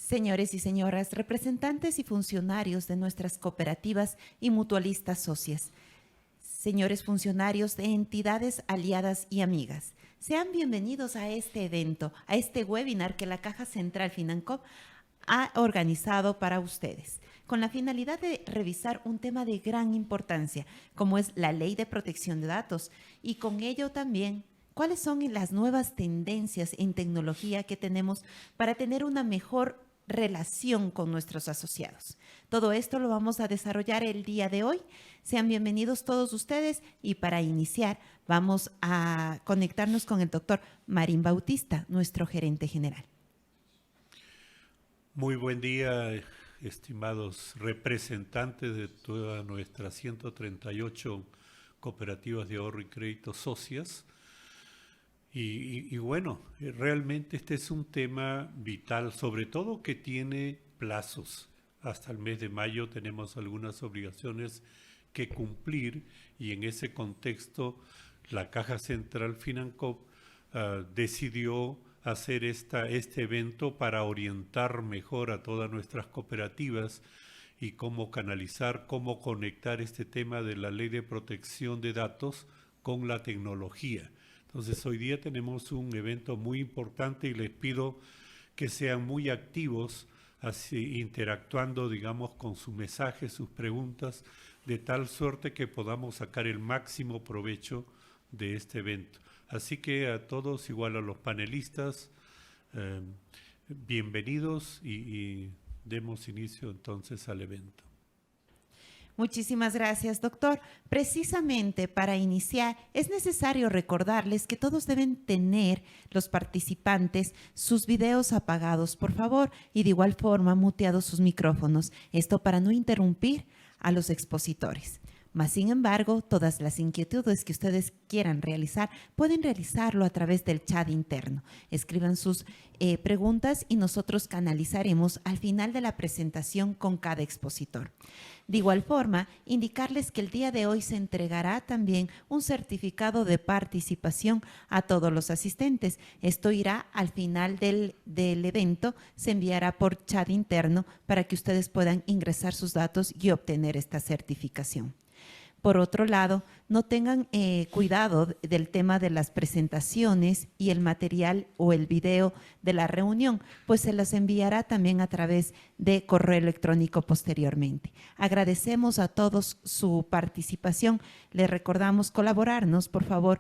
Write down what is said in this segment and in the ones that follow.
Señores y señoras, representantes y funcionarios de nuestras cooperativas y mutualistas socias, señores funcionarios de entidades aliadas y amigas, sean bienvenidos a este evento, a este webinar que la Caja Central Financop ha organizado para ustedes, con la finalidad de revisar un tema de gran importancia, como es la Ley de Protección de Datos, y con ello también cuáles son las nuevas tendencias en tecnología que tenemos para tener una mejor relación con nuestros asociados. Todo esto lo vamos a desarrollar el día de hoy. Sean bienvenidos todos ustedes y para iniciar vamos a conectarnos con el doctor Marín Bautista, nuestro gerente general. Muy buen día, estimados representantes de todas nuestras 138 cooperativas de ahorro y crédito socias. Y bueno, realmente este es un tema vital, sobre todo que tiene plazos. Hasta el mes de mayo tenemos algunas obligaciones que cumplir y en ese contexto la Caja Central Financop decidió hacer este evento para orientar mejor a todas nuestras cooperativas y cómo canalizar, cómo conectar este tema de la Ley de Protección de Datos con la tecnología. Entonces hoy día tenemos un evento muy importante y les pido que sean muy activos, así interactuando, digamos, con sus mensajes, sus preguntas, de tal suerte que podamos sacar el máximo provecho de este evento. Así que a todos, igual a los panelistas, bienvenidos y demos inicio entonces al evento. Muchísimas gracias, doctor. Precisamente para iniciar, es necesario recordarles que todos deben tener, los participantes, sus videos apagados, por favor, y de igual forma muteados sus micrófonos. Esto para no interrumpir a los expositores. Mas, sin embargo, todas las inquietudes que ustedes quieran realizar, pueden realizarlo a través del chat interno. Escriban sus preguntas y nosotros canalizaremos al final de la presentación con cada expositor. De igual forma, indicarles que el día de hoy se entregará también un certificado de participación a todos los asistentes. Esto irá al final del evento, se enviará por chat interno para que ustedes puedan ingresar sus datos y obtener esta certificación. Por otro lado, no tengan cuidado del tema de las presentaciones y el material o el video de la reunión, pues se las enviará también a través de correo electrónico posteriormente. Agradecemos a todos su participación. Les recordamos colaborarnos, por favor,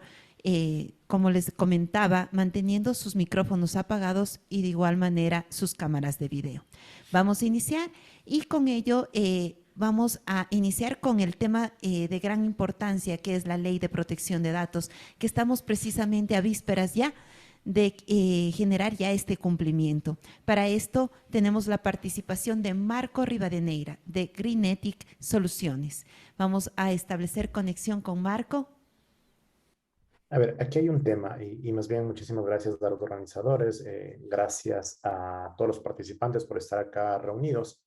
como les comentaba, manteniendo sus micrófonos apagados y de igual manera sus cámaras de video. Vamos a iniciar y con ello vamos a iniciar con el tema de gran importancia que es la Ley de Protección de Datos, que estamos precisamente a vísperas ya de generar ya este cumplimiento. Para esto tenemos la participación de Marco Rivadeneira de Greenetic Soluciones. Vamos a establecer conexión con Marco. A ver, aquí hay un tema y más bien muchísimas gracias a los organizadores, gracias a todos los participantes por estar acá reunidos.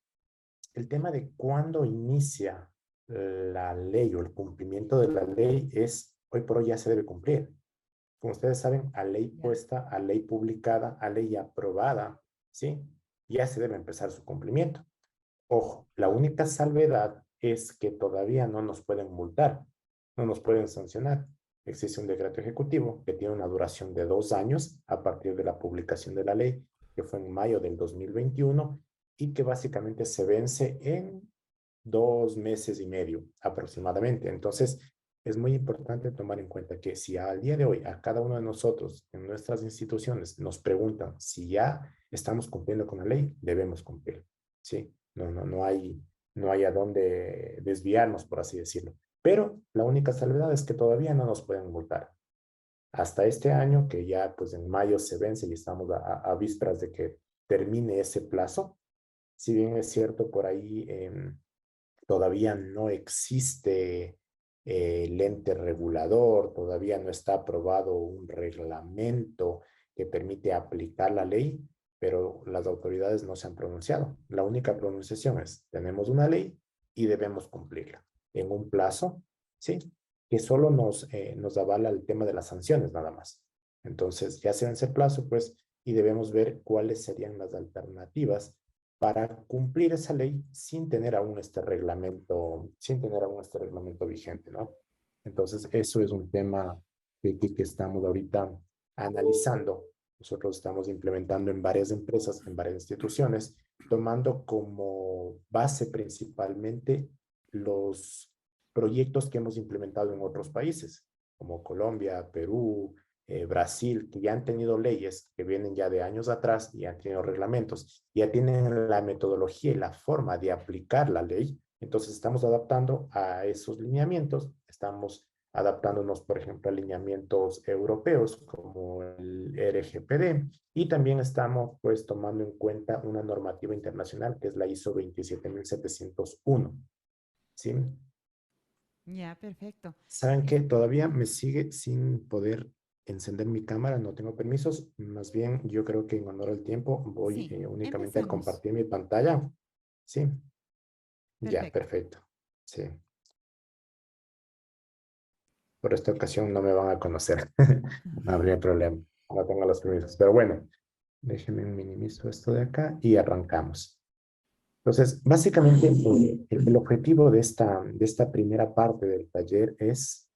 El tema de cuándo inicia la ley o el cumplimiento de la ley es, hoy por hoy ya se debe cumplir. Como ustedes saben, a ley puesta, a ley publicada, a ley aprobada, ¿sí? Ya se debe empezar su cumplimiento. Ojo, la única salvedad es que todavía no nos pueden multar, no nos pueden sancionar. Existe un decreto ejecutivo que tiene una duración de 2 años a partir de la publicación de la ley, que fue en mayo del 2021 y que básicamente se vence en 2 meses y medio aproximadamente. Entonces, es muy importante tomar en cuenta que si al día de hoy a cada uno de nosotros en nuestras instituciones nos preguntan si ya estamos cumpliendo con la ley, debemos cumplir, ¿sí? No hay a dónde desviarnos, por así decirlo. Pero la única salvedad es que todavía no nos pueden multar. Hasta este año, que ya pues en mayo se vence y estamos a vísperas de que termine ese plazo, si bien es cierto por ahí todavía no existe el ente regulador, todavía no está aprobado un reglamento que permite aplicar la ley, pero las autoridades no se han pronunciado. La única pronunciación es, tenemos una ley y debemos cumplirla en un plazo, ¿sí? Que solo nos avala el tema de las sanciones nada más. Entonces, ya se vence el plazo, pues, y debemos ver cuáles serían las alternativas para cumplir esa ley sin tener aún este reglamento vigente, ¿no? Entonces, eso es un tema que estamos ahorita analizando. Nosotros estamos implementando en varias empresas, en varias instituciones, tomando como base principalmente los proyectos que hemos implementado en otros países, como Colombia, Perú, Brasil, que ya han tenido leyes que vienen ya de años atrás y han tenido reglamentos, ya tienen la metodología y la forma de aplicar la ley. Entonces estamos adaptando a esos lineamientos, estamos adaptándonos, por ejemplo, a lineamientos europeos como el RGPD y también estamos pues tomando en cuenta una normativa internacional que es la ISO 27701. ¿Sí? Ya, perfecto. ¿Saben Es- qué? Todavía me sigue sin poder encender mi cámara, no tengo permisos. Más bien, yo creo que en honor al tiempo voy sí, únicamente a empecemos. compartir mi pantalla. Sí, ya, Perfecto. perfecto. Sí, por esta ocasión no me van a conocer. No habría problema, no tengo los permisos. Pero bueno, déjenme minimizo esto de acá y arrancamos. Entonces, básicamente, el objetivo de esta primera parte del taller es,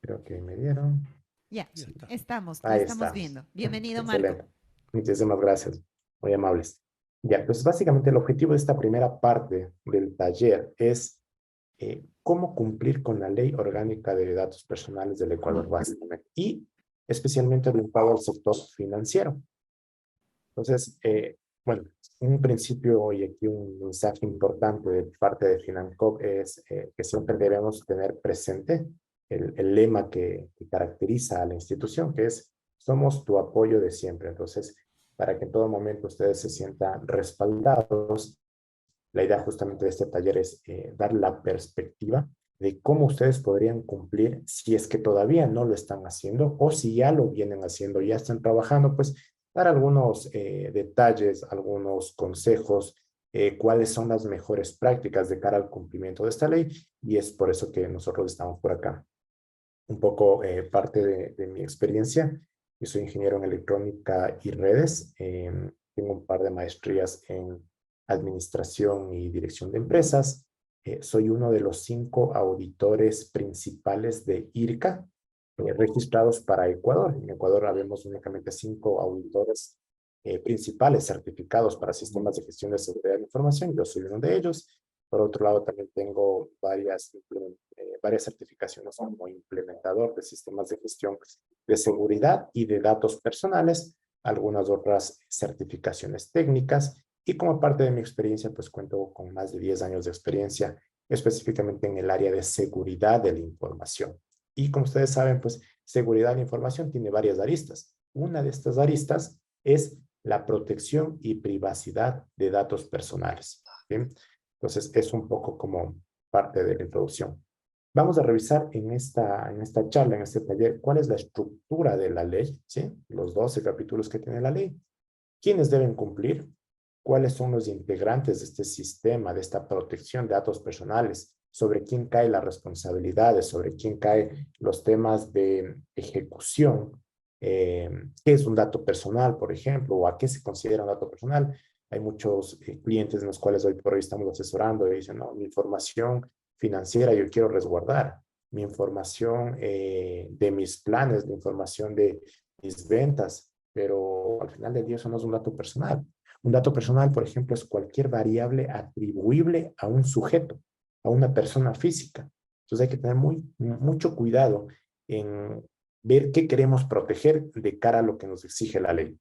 creo que me dieron. Ya, Ya Sí, está. estamos, lo ahí estamos estamos. viendo. Bienvenido, Marco. Excelente. Muchísimas gracias. Muy amables. Ya, pues básicamente el objetivo de esta primera parte del taller es cómo cumplir con la Ley Orgánica de Datos Personales del Ecuador, básicamente, y especialmente orientado al sector financiero. Entonces, bueno, un principio y aquí un mensaje importante de parte de FinanCop es que siempre debemos tener presente el lema que caracteriza a la institución, que es somos tu apoyo de siempre. Entonces, para que en todo momento ustedes se sientan respaldados, la idea justamente de este taller es dar la perspectiva de cómo ustedes podrían cumplir si es que todavía no lo están haciendo o si ya lo vienen haciendo, ya están trabajando, pues dar algunos detalles, algunos consejos, cuáles son las mejores prácticas de cara al cumplimiento de esta ley y es por eso que nosotros estamos por acá. Un poco parte de mi experiencia. Yo soy ingeniero en electrónica y redes. Tengo un par de maestrías en administración y dirección de empresas. Soy uno de los 5 auditores principales de IRCA, registrados para Ecuador. En Ecuador habemos únicamente 5 auditores principales certificados para sistemas de gestión de seguridad de la información. Yo soy uno de ellos. Por otro lado, también tengo varias certificaciones como implementador de sistemas de gestión de seguridad y de datos personales, algunas otras certificaciones técnicas y como parte de mi experiencia, pues cuento con más de 10 años de experiencia específicamente en el área de seguridad de la información. Y como ustedes saben, pues seguridad de la información tiene varias aristas. Una de estas aristas es la protección y privacidad de datos personales. ¿Sí? Entonces, es un poco como parte de la introducción. Vamos a revisar en esta charla, en este taller, cuál es la estructura de la ley, ¿sí? Los 12 capítulos que tiene la ley, quiénes deben cumplir, cuáles son los integrantes de este sistema, de esta protección de datos personales, sobre quién cae las responsabilidades, sobre quién cae los temas de ejecución, qué es un dato personal, por ejemplo, o a qué se considera un dato personal. Hay muchos clientes en los cuales hoy por hoy estamos asesorando y dicen, no, mi información financiera yo quiero resguardar, mi información de mis planes, la información de mis ventas, pero al final del día eso no es un dato personal. Un dato personal, por ejemplo, es cualquier variable atribuible a un sujeto, a una persona física. Entonces hay que tener mucho cuidado en ver qué queremos proteger de cara a lo que nos exige la ley.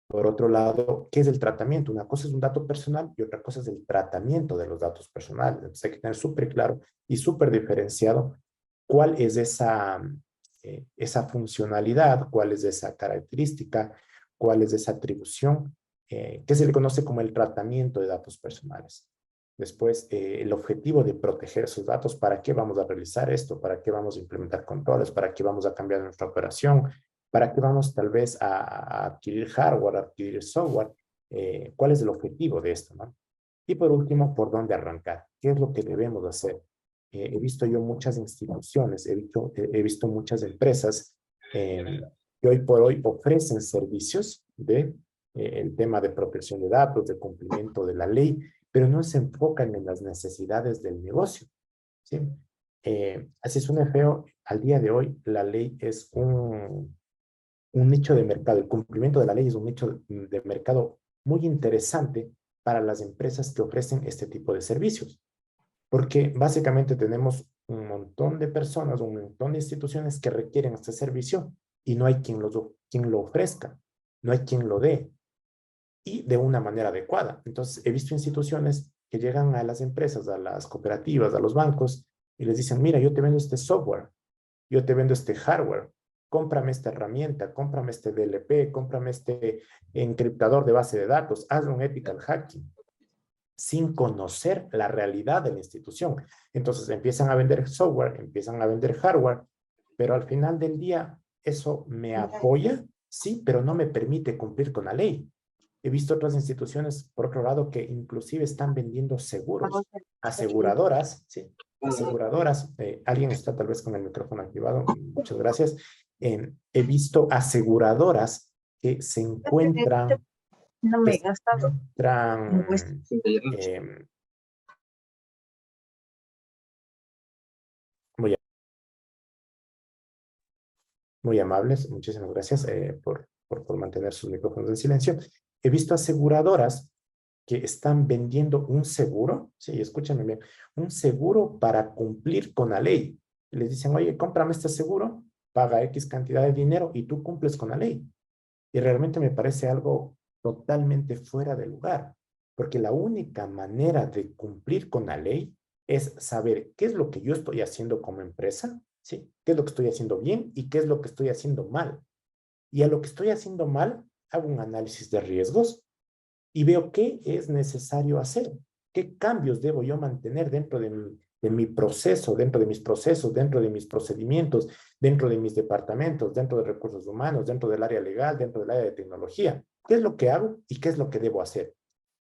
Por otro lado, ¿qué es el tratamiento? Una cosa es un dato personal y otra cosa es el tratamiento de los datos personales. Entonces hay que tener súper claro y súper diferenciado cuál es esa funcionalidad, cuál es esa característica, cuál es esa atribución, que se le conoce como el tratamiento de datos personales. Después, el objetivo de proteger esos datos, ¿para qué vamos a realizar esto? ¿Para qué vamos a implementar controles? ¿Para qué vamos a cambiar nuestra operación? ¿Para qué vamos tal vez a adquirir hardware, a adquirir software? ¿Cuál es el objetivo de esto, ¿no? Y por último, ¿por dónde arrancar? ¿Qué es lo que debemos hacer? He visto yo muchas instituciones, he visto muchas empresas que hoy por hoy ofrecen servicios de el tema de protección de datos, de cumplimiento de la ley, pero no se enfocan en las necesidades del negocio, ¿sí? Así suena feo, al día de hoy la ley es un nicho de mercado, el cumplimiento de la ley es un nicho de mercado muy interesante para las empresas que ofrecen este tipo de servicios, porque básicamente tenemos un montón de personas, un montón de instituciones que requieren este servicio y no hay quien lo ofrezca, no hay quien lo dé y de una manera adecuada. Entonces, he visto instituciones que llegan a las empresas, a las cooperativas, a los bancos y les dicen, mira, yo te vendo este software, yo te vendo este hardware, cómprame esta herramienta, cómprame este DLP, cómprame este encriptador de base de datos, haz un ethical hacking, sin conocer la realidad de la institución. Entonces empiezan a vender software, empiezan a vender hardware, pero al final del día eso me apoya, sí, pero no me permite cumplir con la ley. He visto otras instituciones, por otro lado, que inclusive están vendiendo seguros, aseguradoras, ¿sí? Aseguradoras, alguien está tal vez con el micrófono activado, muchas gracias. He visto aseguradoras que se encuentran, No me he gastado. eh, muy, muy amables, muchísimas gracias por mantener sus micrófonos en silencio. He visto aseguradoras que están vendiendo un seguro, sí, escúchame bien, un seguro para cumplir con la ley. Y les dicen, oye, cómprame este seguro, paga X cantidad de dinero y tú cumples con la ley. Y realmente me parece algo totalmente fuera de lugar, porque la única manera de cumplir con la ley es saber qué es lo que yo estoy haciendo como empresa, ¿sí? ¿Qué es lo que estoy haciendo bien y qué es lo que estoy haciendo mal? Y a lo que estoy haciendo mal, hago un análisis de riesgos y veo qué es necesario hacer, qué cambios debo yo mantener dentro de mi proceso, dentro de mis procesos, dentro de mis procedimientos, dentro de mis departamentos, dentro de recursos humanos, dentro del área legal, dentro del área de tecnología. ¿Qué es lo que hago y qué es lo que debo hacer?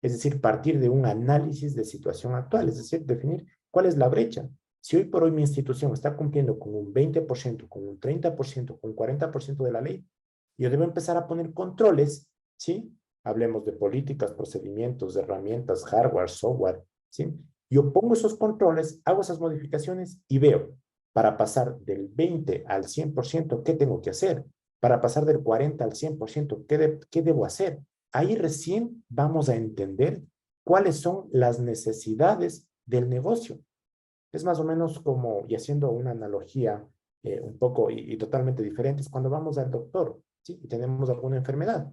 Es decir, partir de un análisis de situación actual, es decir, definir cuál es la brecha. Si hoy por hoy mi institución está cumpliendo con un 20%, con un 30%, con un 40% de la ley, yo debo empezar a poner controles, ¿sí? Hablemos de políticas, procedimientos, de herramientas, hardware, software, ¿sí? Yo pongo esos controles, hago esas modificaciones y veo, para pasar del 20 al 100%, ¿qué tengo que hacer? Para pasar del 40 al 100%, ¿qué debo hacer? Ahí recién vamos a entender cuáles son las necesidades del negocio. Es más o menos como, y haciendo una analogía un poco y totalmente diferente, es cuando vamos al doctor, ¿sí? Y tenemos alguna enfermedad.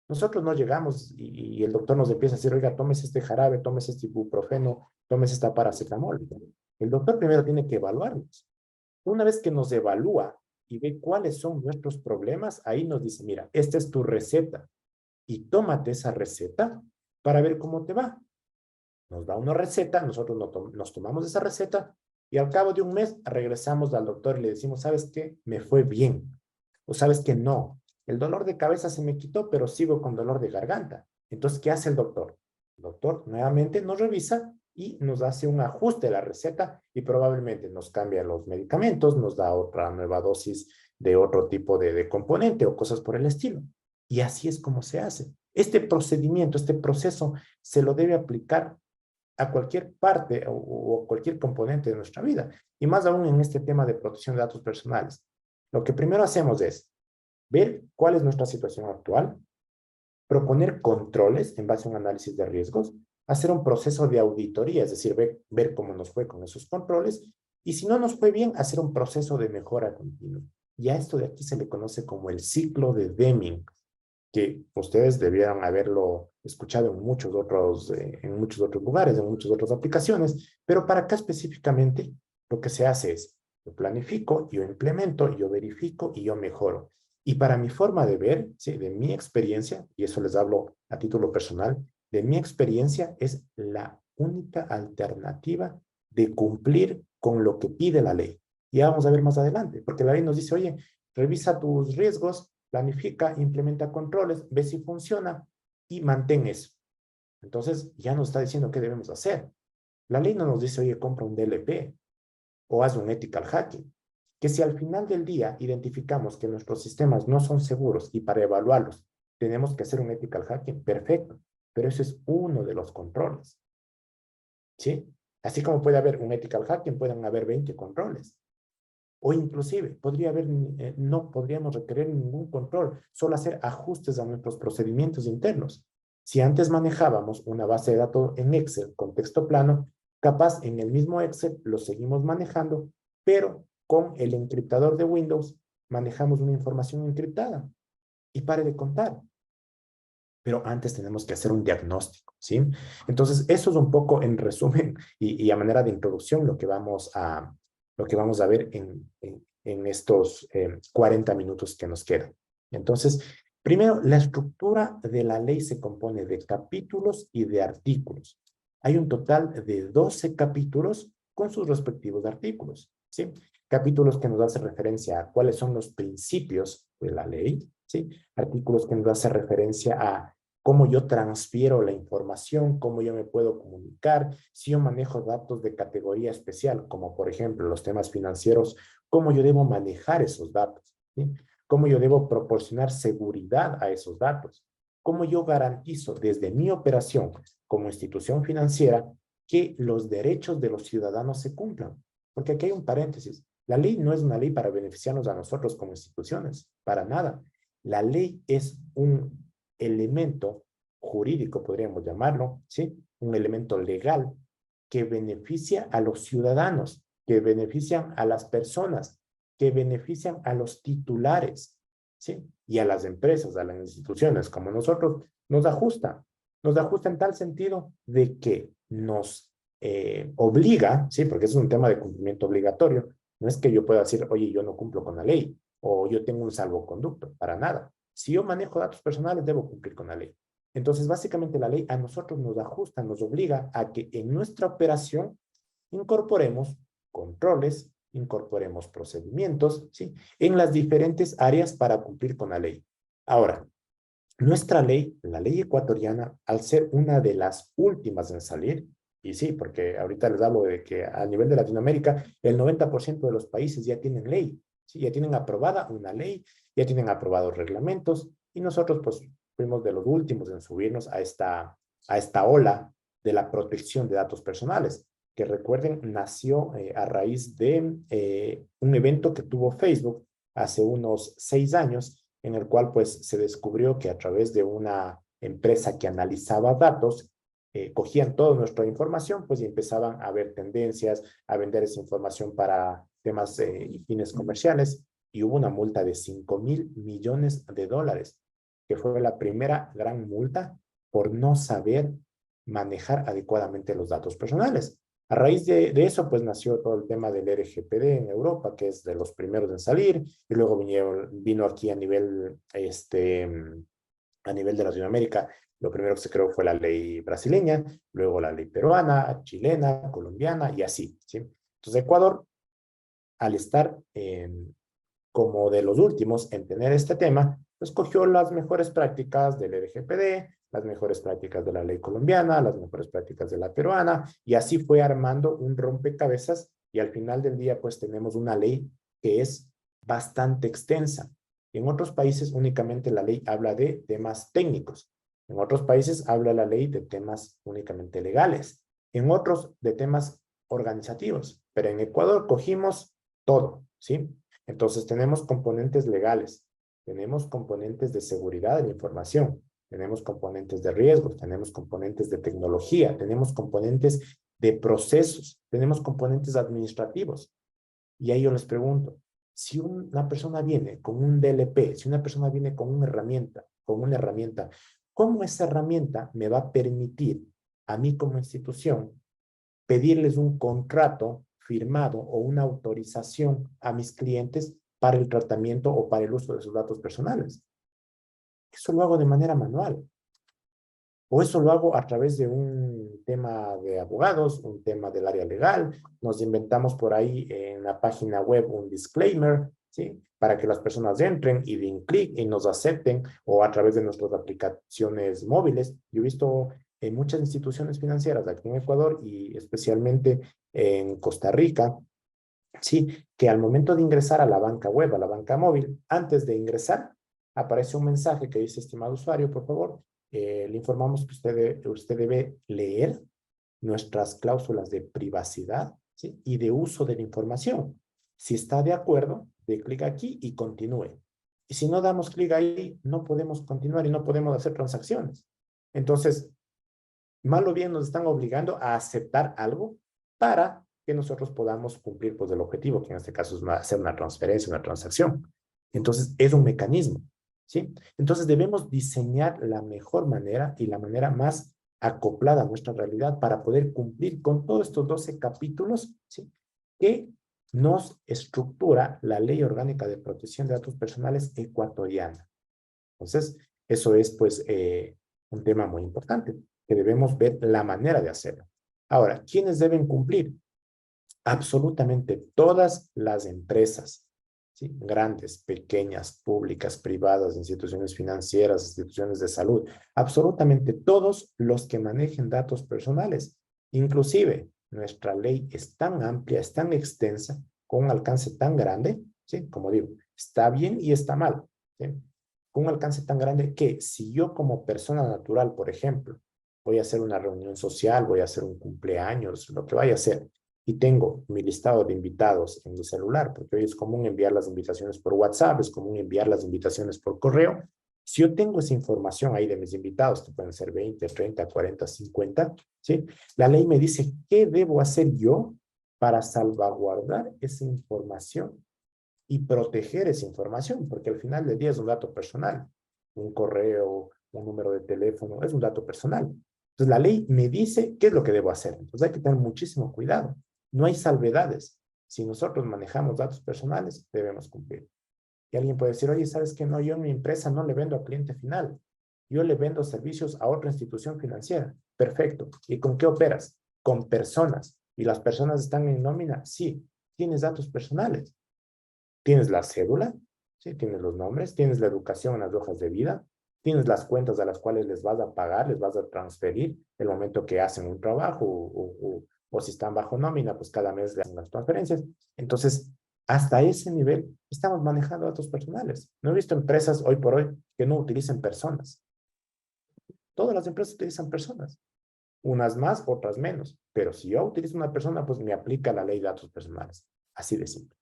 Nosotros no llegamos y el doctor nos empieza a decir, oiga, tómese este jarabe, tómese este ibuprofeno, tómese esta paracetamol. El doctor primero tiene que evaluarnos. Una vez que nos evalúa y ve cuáles son nuestros problemas, ahí nos dice, mira, esta es tu receta y tómate esa receta para ver cómo te va. Nos da una receta, nosotros nos tomamos esa receta y al cabo de un mes regresamos al doctor y le decimos, ¿sabes qué? Me fue bien. O ¿sabes qué? No. El dolor de cabeza se me quitó, pero sigo con dolor de garganta. Entonces, ¿qué hace el doctor? El doctor nuevamente nos revisa y nos hace un ajuste de la receta y probablemente nos cambia los medicamentos, nos da otra nueva dosis de otro tipo de componente o cosas por el estilo. Y así es como se hace. Este procedimiento, este proceso, se lo debe aplicar a cualquier parte o cualquier componente de nuestra vida. Y más aún en este tema de protección de datos personales. Lo que primero hacemos es ver cuál es nuestra situación actual, proponer controles en base a un análisis de riesgos, hacer un proceso de auditoría, es decir, ver cómo nos fue con esos controles, y si no nos fue bien, hacer un proceso de mejora continua. Y a esto de aquí se le conoce como el ciclo de Deming, que ustedes debieran haberlo escuchado en muchos otros lugares, en muchas otras aplicaciones, pero para acá específicamente lo que se hace es, yo planifico, yo implemento, yo verifico y yo mejoro. Y para mi forma de ver, ¿sí? De mi experiencia, y eso les hablo a título personal, de mi experiencia es la única alternativa de cumplir con lo que pide la ley. Y ya vamos a ver más adelante, porque la ley nos dice, oye, revisa tus riesgos, planifica, implementa controles, ve si funciona y mantén eso. Entonces, ya nos está diciendo qué debemos hacer. La ley no nos dice, oye, compra un DLP o haz un ethical hacking. Que si al final del día identificamos que nuestros sistemas no son seguros y para evaluarlos tenemos que hacer un ethical hacking, perfecto, pero ese es uno de los controles, ¿sí? Así como puede haber un ethical hacking, pueden haber 20 controles. O inclusive, no podríamos requerir ningún control, solo hacer ajustes a nuestros procedimientos internos. Si antes manejábamos una base de datos en Excel con texto plano, capaz en el mismo Excel lo seguimos manejando, pero con el encriptador de Windows manejamos una información encriptada. Y pare de contar. Pero antes tenemos que hacer un diagnóstico, ¿sí? Entonces, eso es un poco en resumen y a manera de introducción lo que vamos a ver en estos 40 minutos que nos quedan. Entonces, primero, la estructura de la ley se compone de capítulos y de artículos. Hay un total de 12 capítulos con sus respectivos artículos, ¿sí? Capítulos que nos hacen referencia a cuáles son los principios de la ley, ¿sí? Artículos que nos hacen referencia a cómo yo transfiero la información, cómo yo me puedo comunicar, si yo manejo datos de categoría especial, como por ejemplo los temas financieros, cómo yo debo manejar esos datos, ¿sí? Cómo yo debo proporcionar seguridad a esos datos, cómo yo garantizo desde mi operación como institución financiera que los derechos de los ciudadanos se cumplan. Porque aquí hay un paréntesis. La ley no es una ley para beneficiarnos a nosotros como instituciones, para nada. La ley es un elemento jurídico, podríamos llamarlo, ¿sí? Un elemento legal que beneficia a los ciudadanos, que benefician a las personas, que benefician a los titulares, ¿sí? Y a las empresas, a las instituciones, como nosotros, nos ajusta en tal sentido de que nos obliga, ¿sí? Porque es un tema de cumplimiento obligatorio, no es que yo pueda decir, oye, yo no cumplo con la ley, o yo tengo un salvoconducto, para nada. Si yo manejo datos personales, debo cumplir con la ley. Entonces, básicamente la ley a nosotros nos ajusta, nos obliga a que en nuestra operación incorporemos controles, incorporemos procedimientos, ¿sí? En las diferentes áreas para cumplir con la ley. Ahora, nuestra ley, la ley ecuatoriana, al ser una de las últimas en salir, y sí, porque ahorita les hablo de que a nivel de Latinoamérica, el 90% de los países ya tienen ley, ¿sí? Ya tienen aprobada una ley, ya tienen aprobados reglamentos, y nosotros pues fuimos de los últimos en subirnos a esta ola de la protección de datos personales, que recuerden, nació a raíz de un evento que tuvo Facebook hace unos 6 años, en el cual pues se descubrió que a través de una empresa que analizaba datos, cogían toda nuestra información pues y empezaban a ver tendencias, a vender esa información para temas y fines comerciales, y hubo una multa de $5.000 millones, que fue la primera gran multa por no saber manejar adecuadamente los datos personales. A raíz de eso, pues nació todo el tema del RGPD en Europa, que es de los primeros en salir, y luego vino aquí a nivel de Latinoamérica. Lo primero que se creó fue la ley brasileña, luego la ley peruana, chilena, colombiana y así, ¿sí? Entonces, Ecuador, al estar como de los últimos en tener este tema, pues cogió las mejores prácticas del RGPD, las mejores prácticas de la ley colombiana, las mejores prácticas de la peruana, y así fue armando un rompecabezas, y al final del día pues tenemos una ley que es bastante extensa. En otros países únicamente la ley habla de temas técnicos, en otros países habla la ley de temas únicamente legales, en otros de temas organizativos, pero en Ecuador cogimos todo, ¿sí? Entonces tenemos componentes legales, tenemos componentes de seguridad de la información, tenemos componentes de riesgos, tenemos componentes de tecnología, tenemos componentes de procesos, tenemos componentes administrativos. Y ahí yo les pregunto, si una persona viene con un DLP, si una persona viene con una herramienta, ¿cómo esa herramienta me va a permitir a mí como institución pedirles un contrato firmado o una autorización a mis clientes para el tratamiento o para el uso de sus datos personales? Eso lo hago de manera manual. O eso lo hago a través de un tema de abogados, un tema del área legal. Nos inventamos por ahí en la página web un disclaimer, ¿sí? Para que las personas entren y den clic y nos acepten, o a través de nuestras aplicaciones móviles. Yo he visto en muchas instituciones financieras aquí en Ecuador y especialmente en Costa Rica, sí, que al momento de ingresar a la banca web, a la banca móvil, antes de ingresar, aparece un mensaje que dice, estimado usuario, por favor, le informamos que usted debe leer nuestras cláusulas de privacidad, ¿sí? Y de uso de la información. Si está de acuerdo, dé clic aquí y continúe. Y si no damos clic ahí, no podemos continuar y no podemos hacer transacciones. Entonces, mal o bien nos están obligando a aceptar algo para que nosotros podamos cumplir pues, el objetivo, que en este caso es hacer una transferencia, una transacción. Entonces, es un mecanismo, ¿sí? Entonces, debemos diseñar la mejor manera y la manera más acoplada a nuestra realidad para poder cumplir con todos estos 12 capítulos, ¿sí? Que nos estructura la Ley Orgánica de Protección de Datos Personales ecuatoriana. Entonces, eso es pues un tema muy importante, que debemos ver la manera de hacerlo. Ahora, ¿quiénes deben cumplir? Absolutamente todas las empresas, ¿sí? Grandes, pequeñas, públicas, privadas, instituciones financieras, instituciones de salud, absolutamente todos los que manejen datos personales. Inclusive, nuestra ley es tan amplia, es tan extensa, con un alcance tan grande, ¿sí? Como digo, está bien y está mal, ¿sí? Con un alcance tan grande que si yo como persona natural, por ejemplo, voy a hacer una reunión social, voy a hacer un cumpleaños, lo que vaya a hacer, y tengo mi listado de invitados en mi celular, porque hoy es común enviar las invitaciones por WhatsApp, es común enviar las invitaciones por correo. Si yo tengo esa información ahí de mis invitados, que pueden ser 20, 30, 40, 50, ¿sí? La ley me dice qué debo hacer yo para salvaguardar esa información y proteger esa información, porque al final del día es un dato personal. Un correo, un número de teléfono, es un dato personal. Entonces, la ley me dice qué es lo que debo hacer. Entonces, hay que tener muchísimo cuidado. No hay salvedades. Si nosotros manejamos datos personales, debemos cumplir. Y alguien puede decir, oye, ¿sabes qué? No, yo en mi empresa no le vendo al cliente final. Yo le vendo servicios a otra institución financiera. Perfecto. ¿Y con qué operas? Con personas. ¿Y las personas están en nómina? Sí. Tienes datos personales. Tienes la cédula, ¿sí? Tienes los nombres, tienes la educación en las hojas de vida, tienes las cuentas a las cuales les vas a pagar, les vas a transferir el momento que hacen un trabajo o si están bajo nómina, pues cada mes le hacen las transferencias. Entonces, hasta ese nivel estamos manejando datos personales. No he visto empresas hoy por hoy que no utilicen personas. Todas las empresas utilizan personas. Unas más, otras menos. Pero si yo utilizo una persona, pues me aplica la ley de datos personales. Así de simple.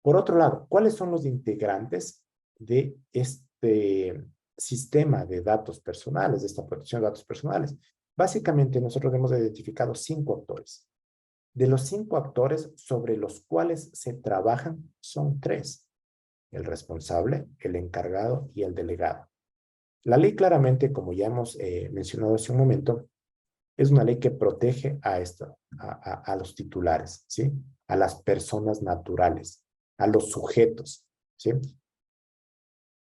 Por otro lado, ¿cuáles son los integrantes de este sistema de datos personales, de esta protección de datos personales? Básicamente, nosotros hemos identificado 5 actores. De los 5 actores sobre los cuales se trabajan, son 3. El responsable, el encargado y el delegado. La ley claramente, como ya hemos mencionado hace un momento, es una ley que protege a los titulares, ¿sí? A las personas naturales, a los sujetos, ¿sí?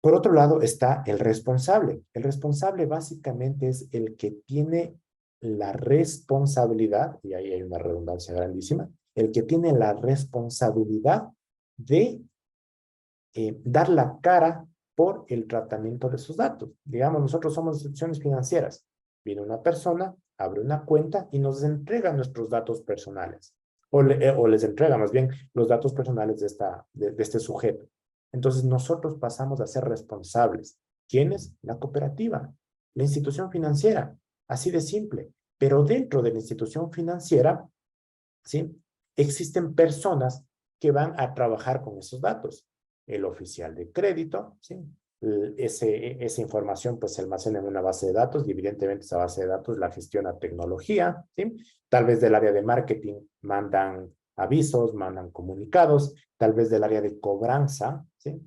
Por otro lado está el responsable. El responsable básicamente es el que tiene la responsabilidad, y ahí hay una redundancia grandísima, el que tiene la responsabilidad de dar la cara por el tratamiento de sus datos. Digamos, nosotros somos instituciones financieras. Viene una persona, abre una cuenta y nos entrega nuestros datos personales. O les entrega más bien los datos personales de este sujeto. Entonces nosotros pasamos a ser responsables. ¿Quiénes? La cooperativa, la institución financiera. Así de simple. Pero dentro de la institución financiera, ¿sí? Existen personas que van a trabajar con esos datos. El oficial de crédito, ¿sí? Esa información pues se almacena en una base de datos y evidentemente esa base de datos la gestiona tecnología, ¿sí? Tal vez del área de marketing mandan avisos, mandan comunicados, tal vez del área de cobranza, ¿sí?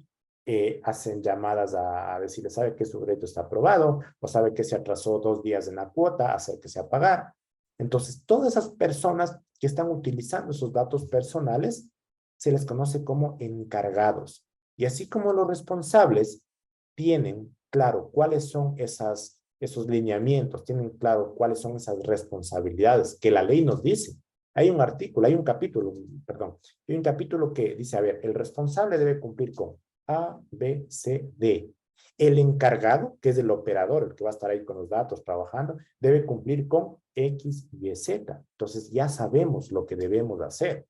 Hacen llamadas a decirle, sabe que su crédito está aprobado o sabe que se atrasó 2 días en la cuota, acérquese a pagar. Entonces, todas esas personas que están utilizando esos datos personales se les conoce como encargados. Y así como los responsables tienen claro cuáles son esos lineamientos, tienen claro cuáles son esas responsabilidades que la ley nos dice. Hay un artículo, hay un capítulo que dice, a ver, el responsable debe cumplir con A, B, C, D. El encargado, que es el operador, el que va a estar ahí con los datos trabajando, debe cumplir con X, Y, Z. Entonces ya sabemos lo que debemos hacer.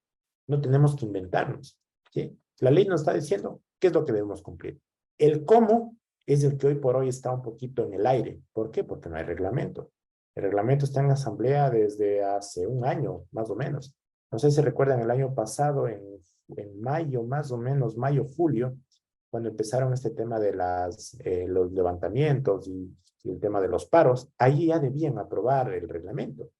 No tenemos que inventarnos, ¿sí? La ley nos está diciendo qué es lo que debemos cumplir. El cómo es el que hoy por hoy está un poquito en el aire. ¿Por qué? Porque no hay reglamento. El reglamento está en asamblea desde hace un año, más o menos. No sé si recuerdan el año pasado, en mayo, más o menos, mayo, julio, cuando empezaron este tema de los levantamientos y el tema de los paros, ahí ya debían aprobar el reglamento.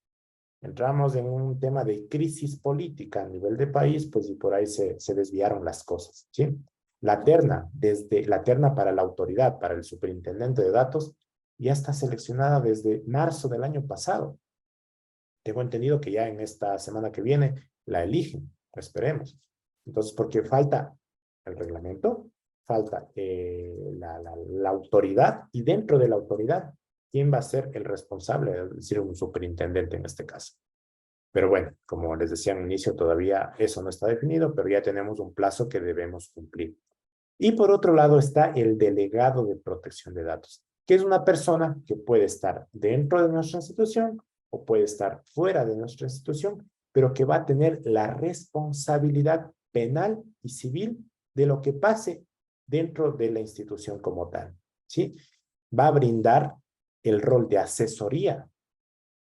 Entramos en un tema de crisis política a nivel de país, pues y por ahí se desviaron las cosas, ¿sí? Desde la terna para la autoridad, para el superintendente de datos, ya está seleccionada desde marzo del año pasado. Tengo entendido que ya en esta semana que viene la eligen, esperemos. Entonces, porque falta el reglamento, falta la autoridad, y dentro de la autoridad, ¿quién va a ser el responsable? Es decir, un superintendente en este caso. Pero bueno, como les decía al inicio, todavía eso no está definido, pero ya tenemos un plazo que debemos cumplir. Y por otro lado está el delegado de protección de datos, que es una persona que puede estar dentro de nuestra institución o puede estar fuera de nuestra institución, pero que va a tener la responsabilidad penal y civil de lo que pase dentro de la institución como tal, ¿sí? Va a brindar el rol de asesoría.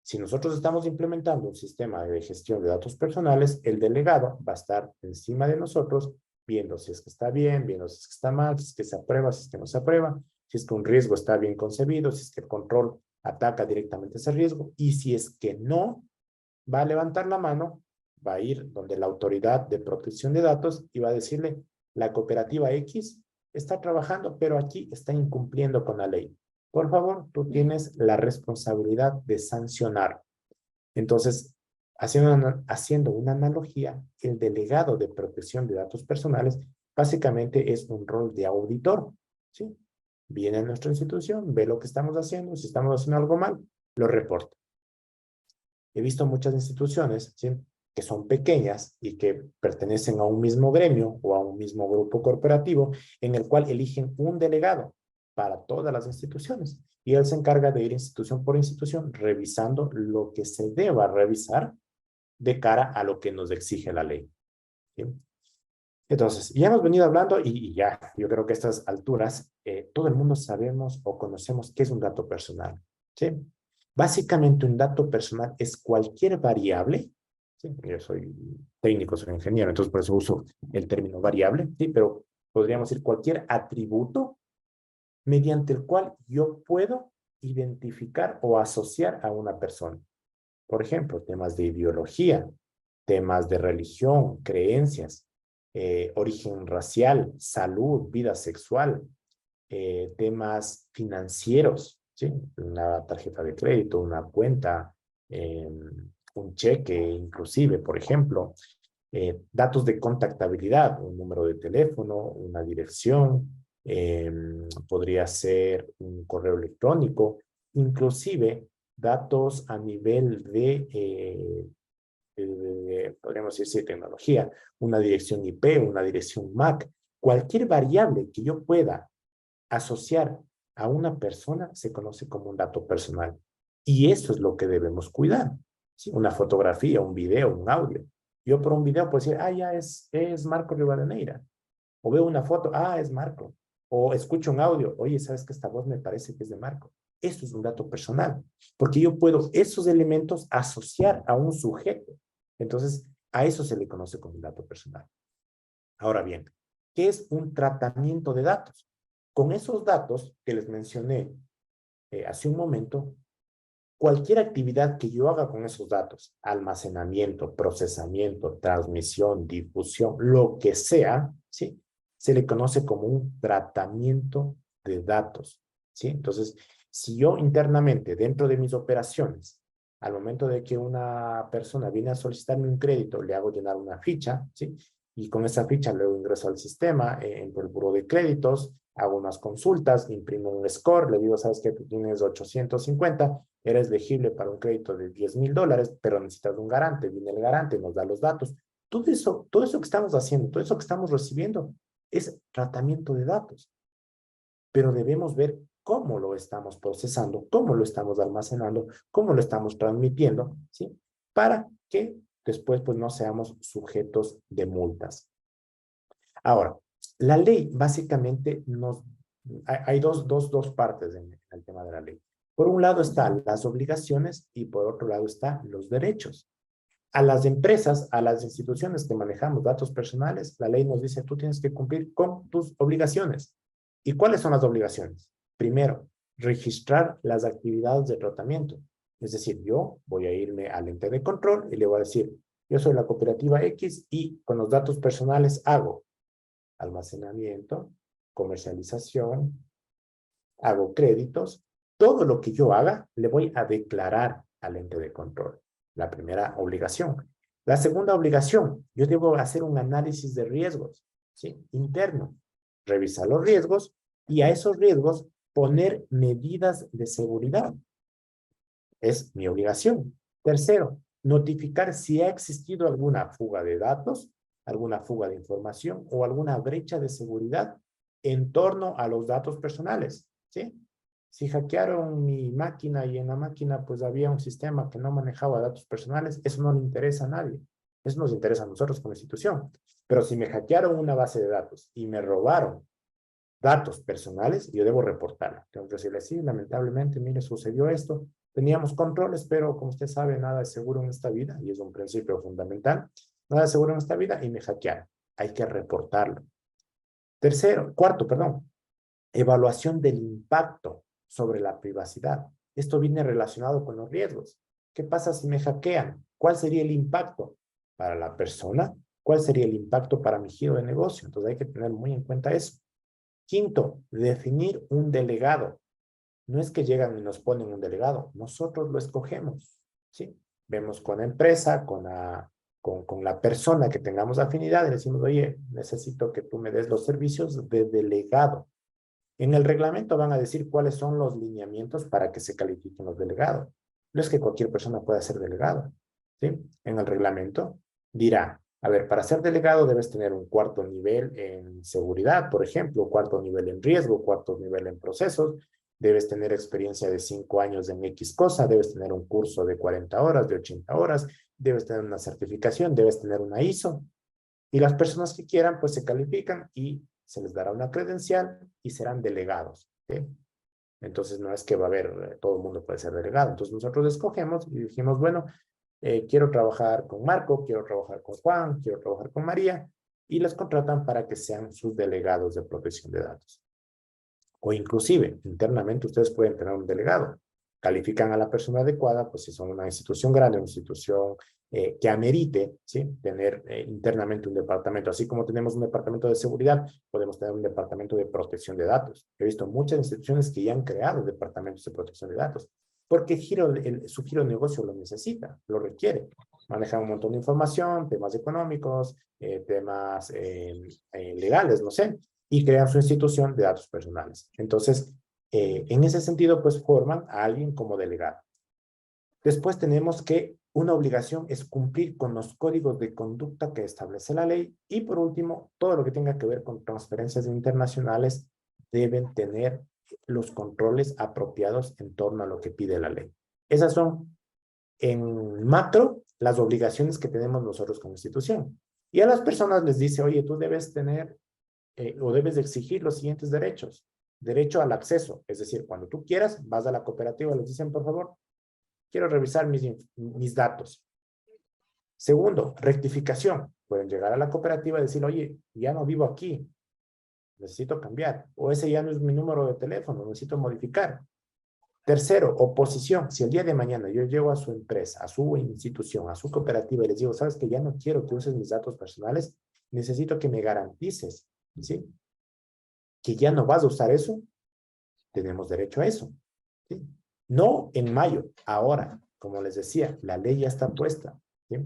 Si nosotros estamos implementando un sistema de gestión de datos personales, el delegado va a estar encima de nosotros viendo si es que está bien, viendo si es que está mal, si es que se aprueba, si es que no se aprueba, si es que un riesgo está bien concebido, si es que el control ataca directamente ese riesgo, y si es que no, va a levantar la mano, va a ir donde la autoridad de protección de datos y va a decirle, la cooperativa X está trabajando, pero aquí está incumpliendo con la ley. Por favor, tú tienes la responsabilidad de sancionar. Entonces, haciendo una analogía, el delegado de protección de datos personales básicamente es un rol de auditor, ¿sí? Viene a nuestra institución, ve lo que estamos haciendo, si estamos haciendo algo mal, lo reporta. He visto muchas instituciones, ¿sí?, que son pequeñas y que pertenecen a un mismo gremio o a un mismo grupo corporativo en el cual eligen un delegado para todas las instituciones. Y él se encarga de ir institución por institución revisando lo que se deba revisar de cara a lo que nos exige la ley, ¿sí? Entonces, ya hemos venido hablando y ya, yo creo que a estas alturas, todo el mundo sabemos o conocemos qué es un dato personal, ¿sí? Básicamente, un dato personal es cualquier variable, ¿sí? Yo soy técnico, soy ingeniero, entonces por eso uso el término variable, ¿sí? Pero podríamos decir cualquier atributo mediante el cual yo puedo identificar o asociar a una persona. Por ejemplo, temas de ideología, temas de religión, creencias, origen racial, salud, vida sexual, temas financieros, ¿sí? Una tarjeta de crédito, una cuenta, un cheque, inclusive, por ejemplo, datos de contactabilidad, un número de teléfono, una dirección, podría ser un correo electrónico, inclusive datos a nivel podríamos decir, tecnología, una dirección IP, una dirección MAC, cualquier variable que yo pueda asociar a una persona se conoce como un dato personal. Y eso es lo que debemos cuidar, ¿sí? Una fotografía, un video, un audio. Yo por un video puedo decir, ya es Marco Rivadeneira. O veo una foto, es Marco. O escucho un audio, oye, ¿sabes que esta voz me parece que es de Marco? Eso es un dato personal, porque yo puedo esos elementos asociar a un sujeto. Entonces, a eso se le conoce como un dato personal. Ahora bien, ¿qué es un tratamiento de datos? Con esos datos que les mencioné hace un momento, cualquier actividad que yo haga con esos datos, almacenamiento, procesamiento, transmisión, difusión, lo que sea, ¿sí?, se le conoce como un tratamiento de datos, ¿sí? Entonces, si yo internamente, dentro de mis operaciones, al momento de que una persona viene a solicitarme un crédito, le hago llenar una ficha, ¿sí? Y con esa ficha luego ingreso al sistema, entro al buró de créditos, hago unas consultas, imprimo un score, le digo, ¿sabes qué? Tú tienes 850, eres elegible para un crédito de $10,000, pero necesitas un garante. Viene el garante, nos da los datos. Todo eso que estamos haciendo, todo eso que estamos recibiendo, es tratamiento de datos. Pero debemos ver cómo lo estamos procesando, cómo lo estamos almacenando, cómo lo estamos transmitiendo, ¿sí? Para que después pues no seamos sujetos de multas. Ahora, la ley básicamente nos hay dos partes en el tema de la ley. Por un lado están las obligaciones y por otro lado están los derechos. A las empresas, a las instituciones que manejamos datos personales, la ley nos dice, tú tienes que cumplir con tus obligaciones. ¿Y cuáles son las obligaciones? Primero, registrar las actividades de tratamiento. Es decir, yo voy a irme al ente de control y le voy a decir, yo soy la cooperativa X y con los datos personales hago almacenamiento, comercialización, hago créditos. Todo lo que yo haga, le voy a declarar al ente de control. La primera obligación. La segunda obligación, yo debo hacer un análisis de riesgos, ¿sí? Interno. Revisar los riesgos y a esos riesgos poner medidas de seguridad. Es mi obligación. Tercero, notificar si ha existido alguna fuga de datos, alguna fuga de información o alguna brecha de seguridad en torno a los datos personales, ¿sí? Si hackearon mi máquina y en la máquina pues había un sistema que no manejaba datos personales, eso no le interesa a nadie. Eso nos interesa a nosotros como institución. Pero si me hackearon una base de datos y me robaron datos personales, yo debo reportarlo. Tengo que decirle, sí, lamentablemente, mire, sucedió esto. Teníamos controles, pero como usted sabe, nada es seguro en esta vida, y es un principio fundamental. Nada es seguro en esta vida y me hackearon. Hay que reportarlo. Cuarto, evaluación del impacto sobre la privacidad. Esto viene relacionado con los riesgos. ¿Qué pasa si me hackean? ¿Cuál sería el impacto para la persona? ¿Cuál sería el impacto para mi giro de negocio? Entonces hay que tener muy en cuenta eso. Quinto, definir un delegado. No es que llegan y nos ponen un delegado, nosotros lo escogemos, ¿sí? Vemos con la empresa, con la persona que tengamos afinidad y le decimos, oye, necesito que tú me des los servicios de delegado. En el reglamento van a decir cuáles son los lineamientos para que se califiquen los delegados. No es que cualquier persona pueda ser delegado, ¿sí? En el reglamento dirá, a ver, para ser delegado debes tener un cuarto nivel en seguridad, por ejemplo, cuarto nivel en riesgo, cuarto nivel en procesos, debes tener experiencia de 5 años en X cosa, debes tener un curso de 40 horas, de 80 horas, debes tener una certificación, debes tener una ISO, y las personas que quieran, pues se califican y se les dará una credencial y serán delegados, ¿sí? Entonces no es que va a haber, todo el mundo puede ser delegado. Entonces nosotros escogemos y dijimos, bueno, quiero trabajar con Marco, quiero trabajar con Juan, quiero trabajar con María, y los contratan para que sean sus delegados de protección de datos. O inclusive, internamente ustedes pueden tener un delegado. Califican a la persona adecuada, pues si son una institución grande, una institución que amerite, ¿sí? Tener internamente un departamento. Así como tenemos un departamento de seguridad, podemos tener un departamento de protección de datos. He visto muchas instituciones que ya han creado departamentos de protección de datos, porque su giro de negocio lo necesita, lo requiere. Manejan un montón de información, temas económicos, temas legales, no sé, y crean su institución de datos personales. Entonces, en ese sentido, pues forman a alguien como delegado. Después tenemos que una obligación es cumplir con los códigos de conducta que establece la ley. Y por último, todo lo que tenga que ver con transferencias internacionales deben tener los controles apropiados en torno a lo que pide la ley. Esas son, en macro, las obligaciones que tenemos nosotros como institución. Y a las personas les dice, oye, tú debes tener o debes de exigir los siguientes derechos. Derecho al acceso, es decir, cuando tú quieras, vas a la cooperativa y les dicen, por favor, quiero revisar mis datos. Segundo, rectificación. Pueden llegar a la cooperativa y decir, oye, ya no vivo aquí, necesito cambiar. O ese ya no es mi número de teléfono, necesito modificar. Tercero, oposición. Si el día de mañana yo llego a su empresa, a su institución, a su cooperativa y les digo, sabes que ya no quiero que uses mis datos personales, necesito que me garantices, ¿sí? Que ya no vas a usar eso, tenemos derecho a eso, ¿sí? No en mayo, ahora, como les decía, la ley ya está puesta, ¿sí?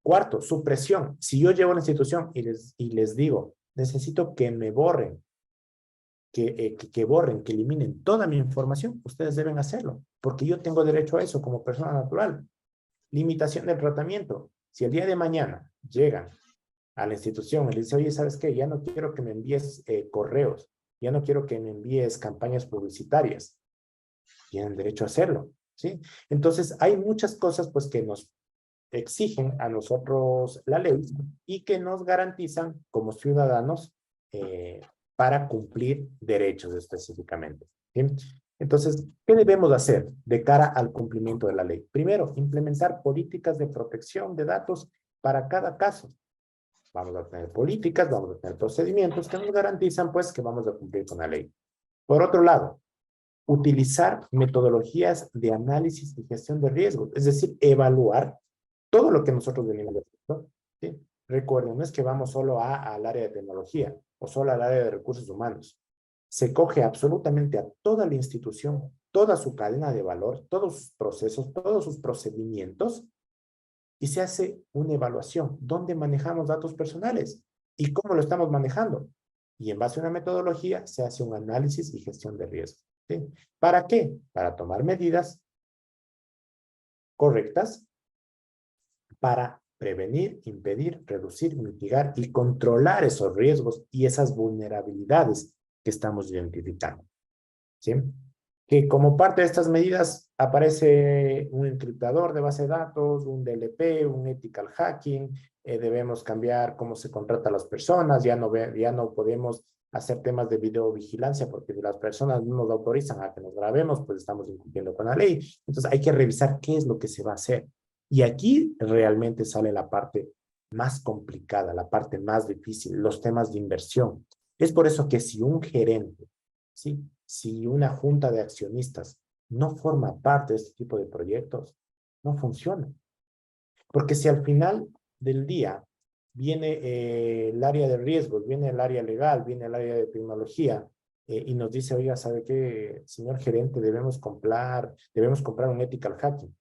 Cuarto, supresión. Si yo llego a la institución y les digo, necesito que me borren, que borren, que eliminen toda mi información, ustedes deben hacerlo, porque yo tengo derecho a eso como persona natural. Limitación del tratamiento. Si el día de mañana llegan a la institución y le dice, oye, ¿sabes qué? Ya no quiero que me envíes correos, ya no quiero que me envíes campañas publicitarias. Tienen derecho a hacerlo, ¿sí? Entonces, hay muchas cosas, pues, que nos exigen a nosotros la ley y que nos garantizan como ciudadanos para cumplir derechos específicamente. ¿Sí? Entonces, ¿qué debemos hacer de cara al cumplimiento de la ley? Primero, implementar políticas de protección de datos para cada caso. Vamos a tener políticas, vamos a tener procedimientos que nos garantizan, pues, que vamos a cumplir con la ley. Por otro lado, utilizar metodologías de análisis y gestión de riesgos, es decir, evaluar todo lo que nosotros venimos haciendo. ¿Sí? Recuerden, no es que vamos solo al área de tecnología o solo al área de recursos humanos. Se coge absolutamente a toda la institución, toda su cadena de valor, todos sus procesos, todos sus procedimientos, y se hace una evaluación. ¿Dónde manejamos datos personales? ¿Y cómo lo estamos manejando? Y en base a una metodología se hace un análisis y gestión de riesgo. ¿Sí? ¿Para qué? Para tomar medidas correctas para prevenir, impedir, reducir, mitigar y controlar esos riesgos y esas vulnerabilidades que estamos identificando. ¿Sí? Que como parte de estas medidas aparece un encriptador de base de datos, un DLP, un ethical hacking, debemos cambiar cómo se contrata a las personas, ya no podemos hacer temas de videovigilancia porque si las personas no nos autorizan a que nos grabemos, pues estamos incumpliendo con la ley. Entonces hay que revisar qué es lo que se va a hacer. Y aquí realmente sale la parte más complicada, la parte más difícil, los temas de inversión. Es por eso que si un gerente, ¿sí?, si una junta de accionistas no forma parte de este tipo de proyectos, no funciona. Porque si al final del día viene el área de riesgos, viene el área legal, viene el área de tecnología, y nos dice, oiga, ¿sabe qué, señor gerente? Debemos comprar un ethical hacking.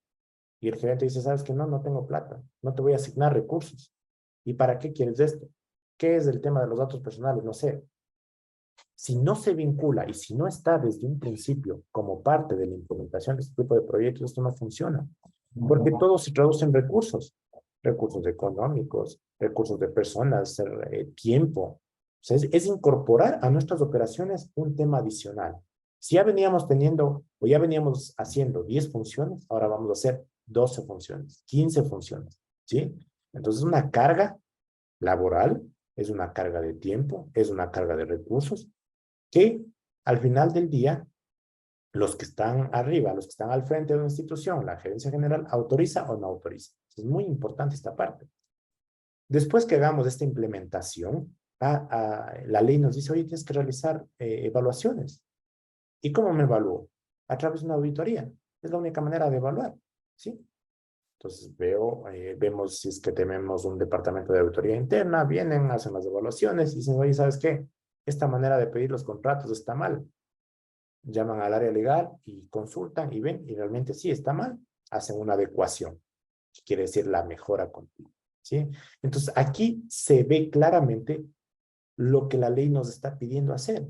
Y el gerente dice, ¿sabes qué? No, no tengo plata, no te voy a asignar recursos. ¿Y para qué quieres esto? ¿Qué es el tema de los datos personales? No sé. Si no se vincula y si no está desde un principio como parte de la implementación de este tipo de proyectos, esto no funciona. Porque todo se traduce en recursos. Recursos económicos, recursos de personas, tiempo. O sea, es incorporar a nuestras operaciones un tema adicional. Si ya veníamos teniendo o ya veníamos haciendo 10 funciones, ahora vamos a hacer 12 funciones, 15 funciones. ¿Sí? Entonces, una carga laboral, es una carga de tiempo, es una carga de recursos, que al final del día, los que están arriba, los que están al frente de una institución, la gerencia general, autoriza o no autoriza. Es muy importante esta parte. Después que hagamos esta implementación, la ley nos dice, oye, tienes que realizar evaluaciones. ¿Y cómo me evalúo? A través de una auditoría. Es la única manera de evaluar, ¿sí? Entonces vemos si es que tenemos un departamento de auditoría interna, vienen, hacen las evaluaciones y dicen, oye, ¿sabes qué? Esta manera de pedir los contratos está mal. Llaman al área legal y consultan y ven, y realmente sí está mal. Hacen una adecuación, que quiere decir la mejora continua, ¿sí? Entonces aquí se ve claramente lo que la ley nos está pidiendo hacer.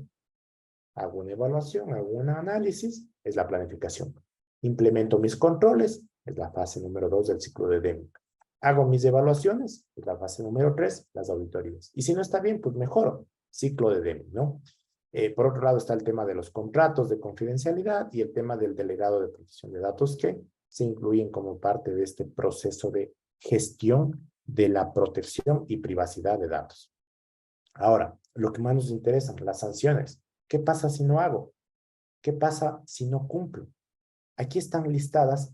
Hago una evaluación, hago un análisis, es la planificación. Implemento mis controles, es la fase número 2 del ciclo de Deming. Hago mis evaluaciones, es la fase número 3, las auditorías. Y si no está bien, pues mejoro, ciclo de Deming, ¿no? Por otro lado está el tema de los contratos de confidencialidad y el tema del delegado de protección de datos que se incluyen como parte de este proceso de gestión de la protección y privacidad de datos. Ahora, lo que más nos interesa, las sanciones. ¿Qué pasa si no hago? ¿Qué pasa si no cumplo? Aquí están listadas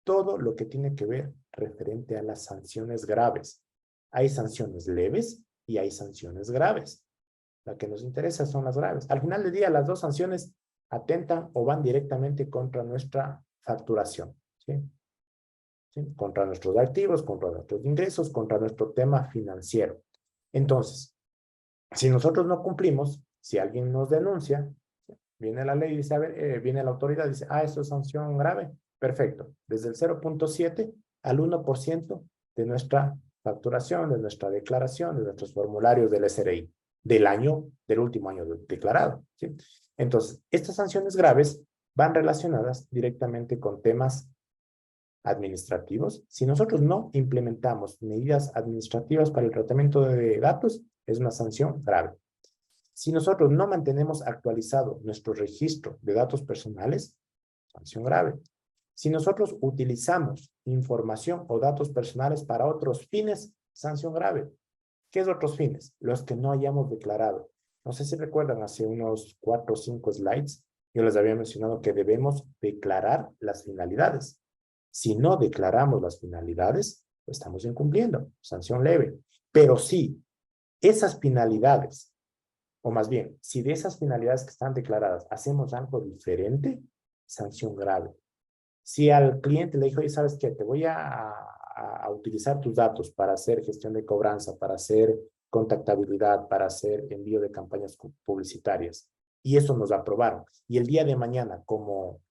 todo lo que tiene que ver referente a las sanciones graves. Hay sanciones leves y hay sanciones graves. La que nos interesa son las graves. Al final del día, las dos sanciones atentan o van directamente contra nuestra facturación, ¿sí? ¿Sí? Contra nuestros activos, contra nuestros ingresos, contra nuestro tema financiero. Entonces, si nosotros no cumplimos, si alguien nos denuncia, viene la ley y dice, a ver, viene la autoridad y dice, esto es sanción grave. Perfecto. Desde el 0.7 al 1% de nuestra facturación, de nuestra declaración, de nuestros formularios del SRI, del último año declarado, ¿sí? Entonces, estas sanciones graves van relacionadas directamente con temas administrativos. Si nosotros no implementamos medidas administrativas para el tratamiento de datos, es una sanción grave. Si nosotros no mantenemos actualizado nuestro registro de datos personales, sanción grave. Si nosotros utilizamos información o datos personales para otros fines, sanción grave. ¿Qué es otros fines? Los que no hayamos declarado. No sé si recuerdan, hace unos 4 o 5 slides, yo les había mencionado que debemos declarar las finalidades. Si no declaramos las finalidades, estamos incumpliendo, sanción leve. Pero si esas finalidades, o más bien, si de esas finalidades que están declaradas hacemos algo diferente, sanción grave. Si al cliente le dijo, oye, ¿sabes qué? Te voy a utilizar tus datos para hacer gestión de cobranza, para hacer contactabilidad, para hacer envío de campañas publicitarias. Y eso nos aprobaron. Y el día de mañana, como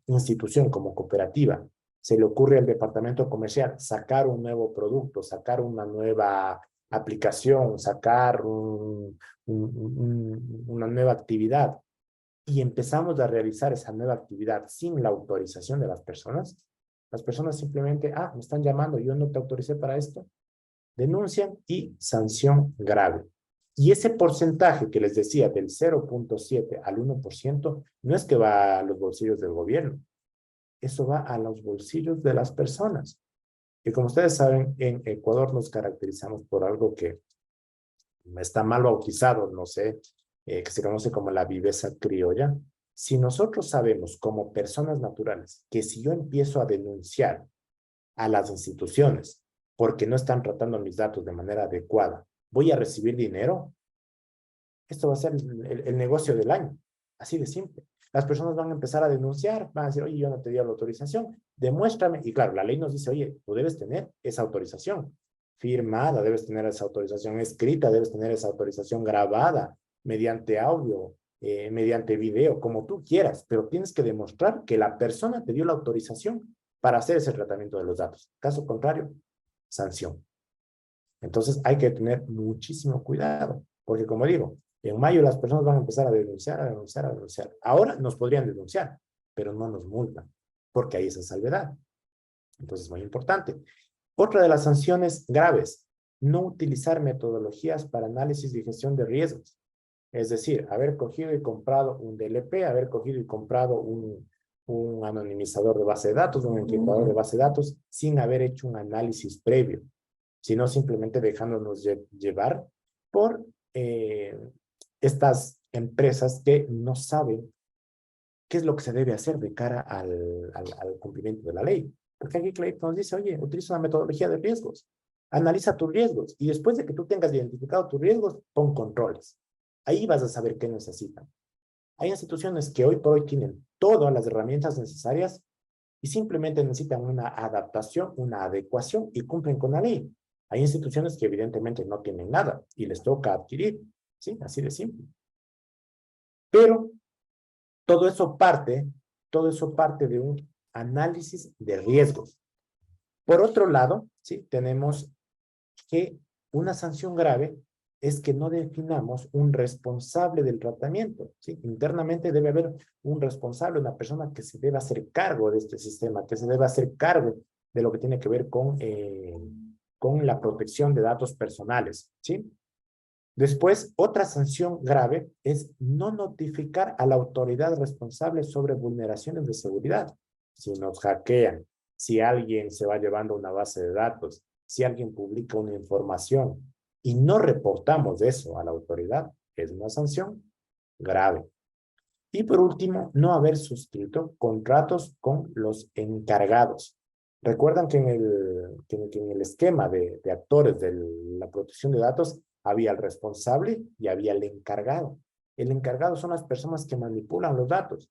institución, como cooperativa, se le ocurre al departamento comercial sacar un nuevo producto, sacar una nueva aplicación, sacar una nueva actividad y empezamos a realizar esa nueva actividad sin la autorización de las personas simplemente, me están llamando, yo no te autoricé para esto, denuncian y sanción grave. Y ese porcentaje que les decía del 0.7 al 1%, no es que va a los bolsillos del gobierno, eso va a los bolsillos de las personas. Y como ustedes saben, en Ecuador nos caracterizamos por algo que está mal bautizado, no sé, que se conoce como la viveza criolla. Si nosotros sabemos como personas naturales que si yo empiezo a denunciar a las instituciones porque no están tratando mis datos de manera adecuada, voy a recibir dinero, esto va a ser el negocio del año, así de simple. Las personas van a empezar a denunciar, van a decir, oye, yo no te di la autorización, demuéstrame. Y claro, la ley nos dice, oye, tú debes tener esa autorización firmada, debes tener esa autorización escrita, debes tener esa autorización grabada, mediante audio, mediante video, como tú quieras, pero tienes que demostrar que la persona te dio la autorización para hacer ese tratamiento de los datos. Caso contrario, sanción. Entonces hay que tener muchísimo cuidado, porque como digo, en mayo las personas van a empezar a denunciar, a denunciar, a denunciar. Ahora nos podrían denunciar, pero no nos multan, porque hay esa salvedad. Entonces, muy importante. Otra de las sanciones graves, no utilizar metodologías para análisis y gestión de riesgos. Es decir, haber cogido y comprado un DLP, haber cogido y comprado un anonimizador de base de datos, un encriptador de base de datos, sin haber hecho un análisis previo, sino simplemente dejándonos llevar por estas empresas que no saben qué es lo que se debe hacer de cara al cumplimiento de la ley. Porque aquí Clay nos dice, oye, utiliza una metodología de riesgos, analiza tus riesgos y después de que tú tengas identificado tus riesgos, pon controles. Ahí vas a saber qué necesitan. Hay instituciones que hoy por hoy tienen todas las herramientas necesarias y simplemente necesitan una adaptación, una adecuación y cumplen con la ley. Hay instituciones que evidentemente no tienen nada y les toca adquirir, ¿sí? Así de simple. Pero todo eso parte de un análisis de riesgos. Por otro lado, ¿sí? Tenemos que una sanción grave es que no definamos un responsable del tratamiento, ¿sí? Internamente debe haber un responsable, una persona que se deba hacer cargo de este sistema, que se deba hacer cargo de lo que tiene que ver con la protección de datos personales, ¿sí? Después, otra sanción grave es no notificar a la autoridad responsable sobre vulneraciones de seguridad. Si nos hackean, si alguien se va llevando una base de datos, si alguien publica una información y no reportamos eso a la autoridad, es una sanción grave. Y por último, no haber suscrito contratos con los encargados. Recuerdan que en el esquema de actores de la protección de datos había el responsable y había el encargado. El encargado son las personas que manipulan los datos.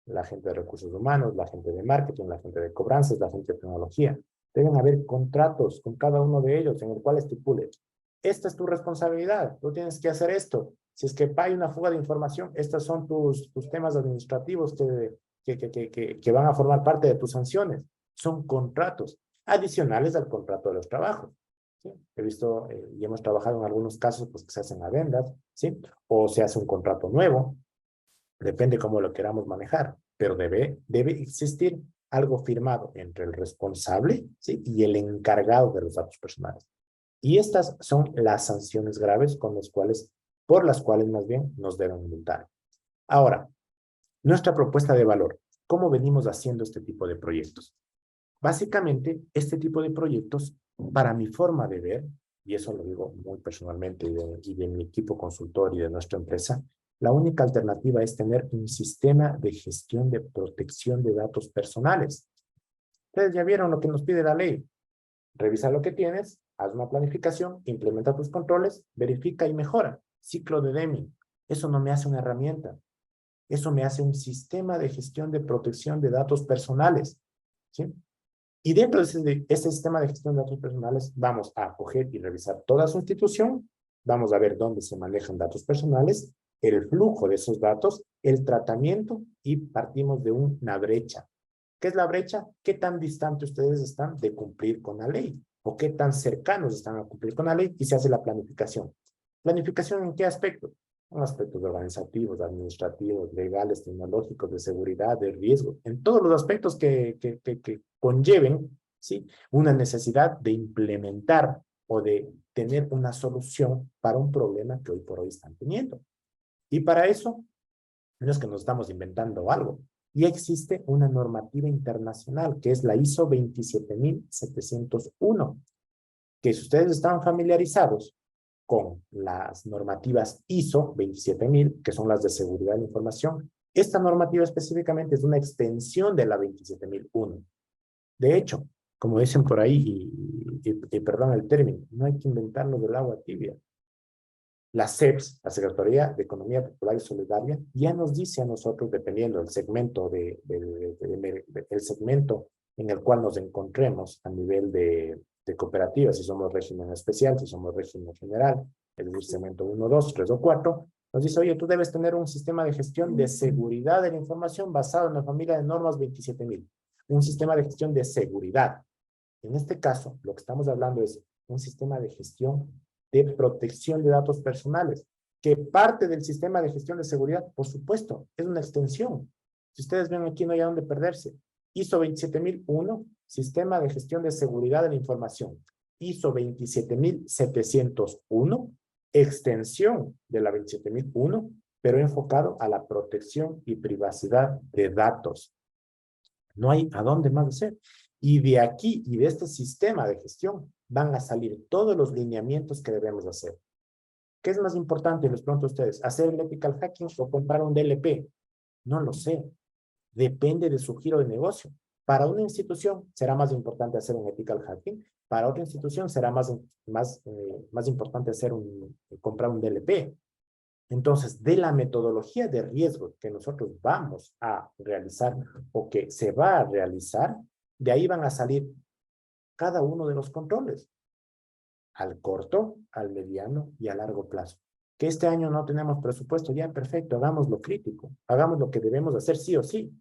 La gente de recursos humanos, la gente de marketing, la gente de cobranzas, la gente de tecnología. Deben haber contratos con cada uno de ellos en el cual estipule, esta es tu responsabilidad, tú tienes que hacer esto. Si es que hay una fuga de información, estos son tus temas administrativos que van a formar parte de tus sanciones. Son contratos adicionales al contrato de los trabajos. ¿Sí? He visto y hemos trabajado en algunos casos pues, que se hacen adendas, ¿sí? O se hace un contrato nuevo, depende cómo lo queramos manejar, pero debe existir algo firmado entre el responsable, ¿sí? Y el encargado de los datos personales. Y estas son las sanciones graves por las cuales más bien nos deben multar. Ahora, nuestra propuesta de valor. ¿Cómo venimos haciendo este tipo de proyectos? Básicamente, este tipo de proyectos, para mi forma de ver, y eso lo digo muy personalmente y de mi equipo consultor y de nuestra empresa, la única alternativa es tener un sistema de gestión de protección de datos personales. Ustedes ya vieron lo que nos pide la ley. Revisa lo que tienes, haz una planificación, implementa tus controles, verifica y mejora. Ciclo de Deming. Eso no me hace una herramienta. Eso me hace un sistema de gestión de protección de datos personales. ¿Sí? Y dentro de ese sistema de gestión de datos personales, vamos a coger y revisar toda su institución, vamos a ver dónde se manejan datos personales, el flujo de esos datos, el tratamiento, y partimos de una brecha. ¿Qué es la brecha? ¿Qué tan distante ustedes están de cumplir con la ley? ¿O qué tan cercanos están a cumplir con la ley? Y se hace la planificación. ¿Planificación en qué aspecto? En aspectos organizativos, administrativos, legales, tecnológicos, de seguridad, de riesgo, en todos los aspectos que conlleven, ¿sí?, una necesidad de implementar o de tener una solución para un problema que hoy por hoy están teniendo. Y para eso, no es que nos estamos inventando algo. Y existe una normativa internacional, que es la ISO 27701, que si ustedes están familiarizados con las normativas ISO 27000, que son las de seguridad de la información, esta normativa específicamente es una extensión de la 27001. De hecho, como dicen por ahí, y perdón el término, no hay que inventarlo del agua tibia. La CEPS, la Secretaría de Economía Popular y Solidaria, ya nos dice a nosotros, dependiendo del segmento, el segmento en el cual nos encontremos a nivel de cooperativas, si somos régimen especial, si somos régimen general, es decir, segmento 1, 2, 3 o 4, nos dice, oye, tú debes tener un sistema de gestión de seguridad de la información basado en la familia de normas 27000. Un sistema de gestión de seguridad. En este caso, lo que estamos hablando es un sistema de gestión de protección de datos personales, que parte del sistema de gestión de seguridad, por supuesto, es una extensión. Si ustedes ven aquí, no hay a dónde perderse. ISO 27001, Sistema de Gestión de Seguridad de la Información. ISO 27701, extensión de la 27001, pero enfocado a la protección y privacidad de datos. No hay a dónde más hacer. Y de aquí y de este sistema de gestión van a salir todos los lineamientos que debemos hacer. ¿Qué es más importante? Les pregunto a ustedes, ¿hacer el ethical hacking o comprar un DLP? No lo sé. Depende de su giro de negocio. Para una institución será más importante hacer un ethical hacking. Para otra institución será más importante comprar un DLP. Entonces, de la metodología de riesgo que nosotros vamos a realizar o que se va a realizar, de ahí van a salir cada uno de los controles, al corto, al mediano y a largo plazo. Que este año no tenemos presupuesto, ya perfecto, hagamos lo crítico, hagamos lo que debemos hacer sí o sí.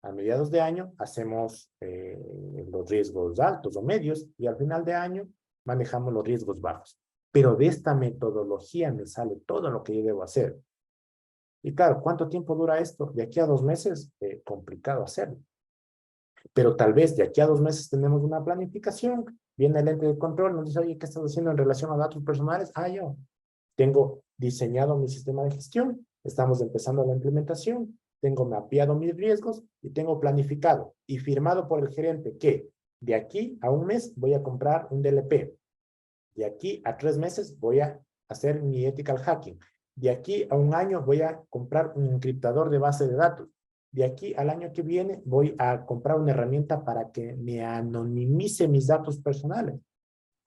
A mediados de año hacemos los riesgos altos o medios y al final de año manejamos los riesgos bajos. Pero de esta metodología me sale todo lo que yo debo hacer. Y claro, ¿cuánto tiempo dura esto? De aquí a 2 meses, complicado hacerlo. Pero tal vez de aquí a 2 meses tenemos una planificación, viene el ente de control, nos dice, oye, ¿qué estás haciendo en relación a datos personales? Yo tengo diseñado mi sistema de gestión, estamos empezando la implementación, tengo mapeado mis riesgos y tengo planificado y firmado por el gerente que de aquí a 1 mes voy a comprar un DLP. De aquí a 3 meses voy a hacer mi ethical hacking. De aquí a 1 año voy a comprar un encriptador de base de datos. De aquí al año que viene voy a comprar una herramienta para que me anonimice mis datos personales.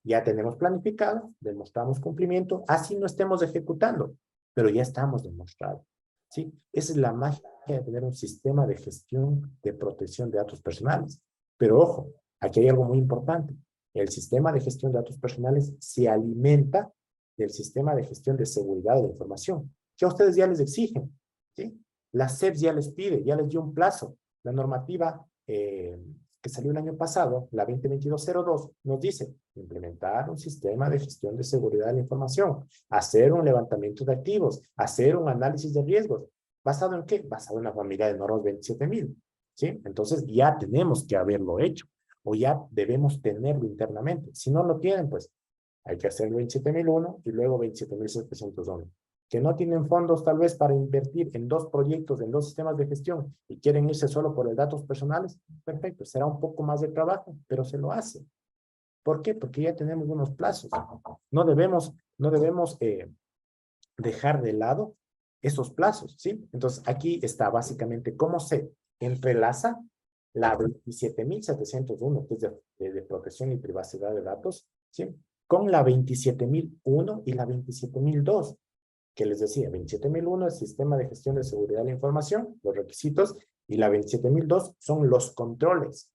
Ya tenemos planificado, demostramos cumplimiento, así no estemos ejecutando, pero ya estamos demostrando. ¿Sí? Esa es la magia de tener un sistema de gestión de protección de datos personales. Pero ojo, aquí hay algo muy importante. El sistema de gestión de datos personales se alimenta del sistema de gestión de seguridad de la información, que a ustedes ya les exigen, ¿sí? La CEPS ya les pide, ya les dio un plazo. La normativa que salió el año pasado, la 2022-02, nos dice implementar un sistema de gestión de seguridad de la información, hacer un levantamiento de activos, hacer un análisis de riesgos. ¿Basado en qué? Basado en la familia de normas 27000, ¿sí? Entonces ya tenemos que haberlo hecho o ya debemos tenerlo internamente. Si no lo tienen, pues hay que hacer el 27001 y luego 27701. Que no tienen fondos tal vez para invertir en 2 proyectos, en 2 sistemas de gestión y quieren irse solo por los datos personales, perfecto, será un poco más de trabajo, pero se lo hace. ¿Por qué? Porque ya tenemos unos plazos. No debemos dejar de lado esos plazos, ¿sí? Entonces, aquí está básicamente cómo se entrelaza la 27.701, que es de protección y privacidad de datos, ¿sí? Con la 27.001 y la 27.002, que les decía, 27.001 es Sistema de Gestión de Seguridad de la Información, los requisitos, y la 27.002 son los controles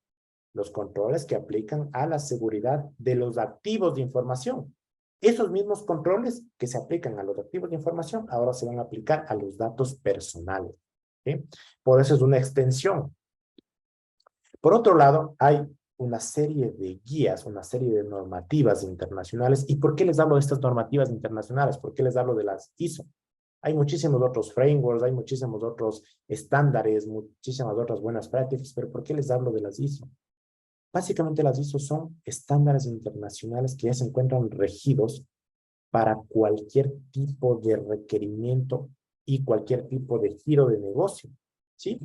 que aplican a la seguridad de los activos de información. Esos mismos controles que se aplican a los activos de información ahora se van a aplicar a los datos personales, ¿sí? Por eso es una extensión. Por otro lado, hay una serie de guías, una serie de normativas internacionales. ¿Y por qué les hablo de estas normativas internacionales? ¿Por qué les hablo de las ISO? Hay muchísimos otros frameworks, hay muchísimos otros estándares, muchísimas otras buenas prácticas, pero ¿por qué les hablo de las ISO? Básicamente las ISO son estándares internacionales que ya se encuentran regidos para cualquier tipo de requerimiento y cualquier tipo de giro de negocio, ¿sí?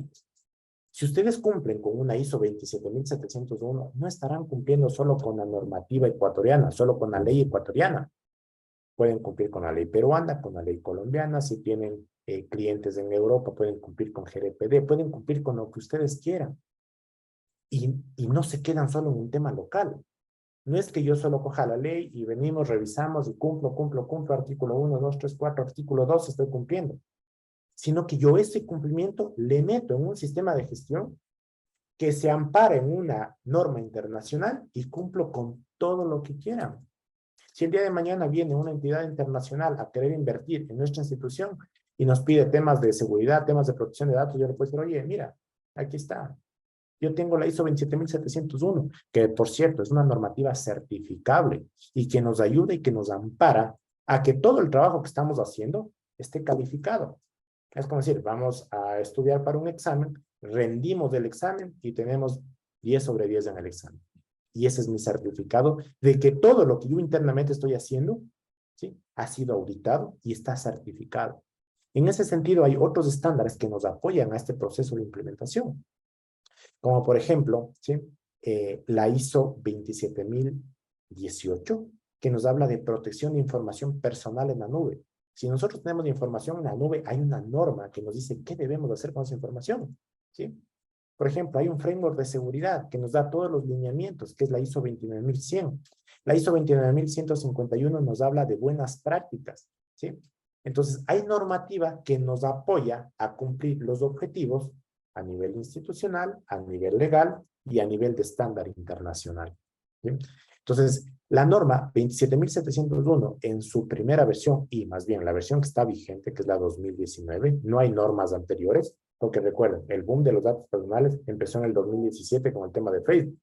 Si ustedes cumplen con una ISO 27701, no estarán cumpliendo solo con la normativa ecuatoriana, solo con la ley ecuatoriana. Pueden cumplir con la ley peruana, con la ley colombiana, si tienen clientes en Europa, pueden cumplir con GDPR, pueden cumplir con lo que ustedes quieran. Y no se quedan solo en un tema local. No es que yo solo coja la ley y venimos, revisamos y cumplo, artículo 1, 2, 3, 4, artículo 2, estoy cumpliendo. Sino que yo ese cumplimiento le meto en un sistema de gestión que se ampara en una norma internacional y cumplo con todo lo que quieran. Si el día de mañana viene una entidad internacional a querer invertir en nuestra institución y nos pide temas de seguridad, temas de protección de datos, yo le puedo decir, oye, mira, aquí está. Yo tengo la ISO 27701, que por cierto es una normativa certificable y que nos ayuda y que nos ampara a que todo el trabajo que estamos haciendo esté calificado. Es como decir, vamos a estudiar para un examen, rendimos el examen y tenemos 10 sobre 10 en el examen. Y ese es mi certificado de que todo lo que yo internamente estoy haciendo, ¿sí?, ha sido auditado y está certificado. En ese sentido, hay otros estándares que nos apoyan a este proceso de implementación. Como por ejemplo, ¿sí?, la ISO 27018, que nos habla de protección de información personal en la nube. Si nosotros tenemos información en la nube, hay una norma que nos dice qué debemos hacer con esa información, ¿sí? Por ejemplo, hay un framework de seguridad que nos da todos los lineamientos, que es la ISO 29100. La ISO 29151 nos habla de buenas prácticas, ¿sí? Entonces, hay normativa que nos apoya a cumplir los objetivos a nivel institucional, a nivel legal y a nivel de estándar internacional, ¿sí? Entonces, la norma 27701 en su primera versión, y más bien la versión que está vigente, que es la 2019, no hay normas anteriores, porque recuerden, el boom de los datos personales empezó en el 2017 con el tema de Facebook.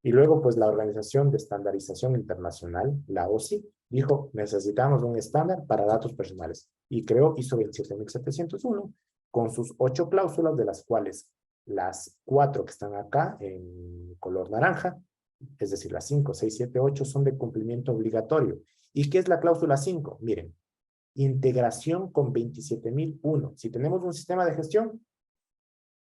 Y luego, pues, la Organización de Estandarización Internacional, la OSI, dijo, necesitamos un estándar para datos personales. Y creó ISO 27701 con sus 8 cláusulas, de las cuales las 4 que están acá en color naranja, es decir, las 5, 6, 7, 8 son de cumplimiento obligatorio. ¿Y qué es la cláusula 5? Miren, integración con 27001. Si tenemos un sistema de gestión,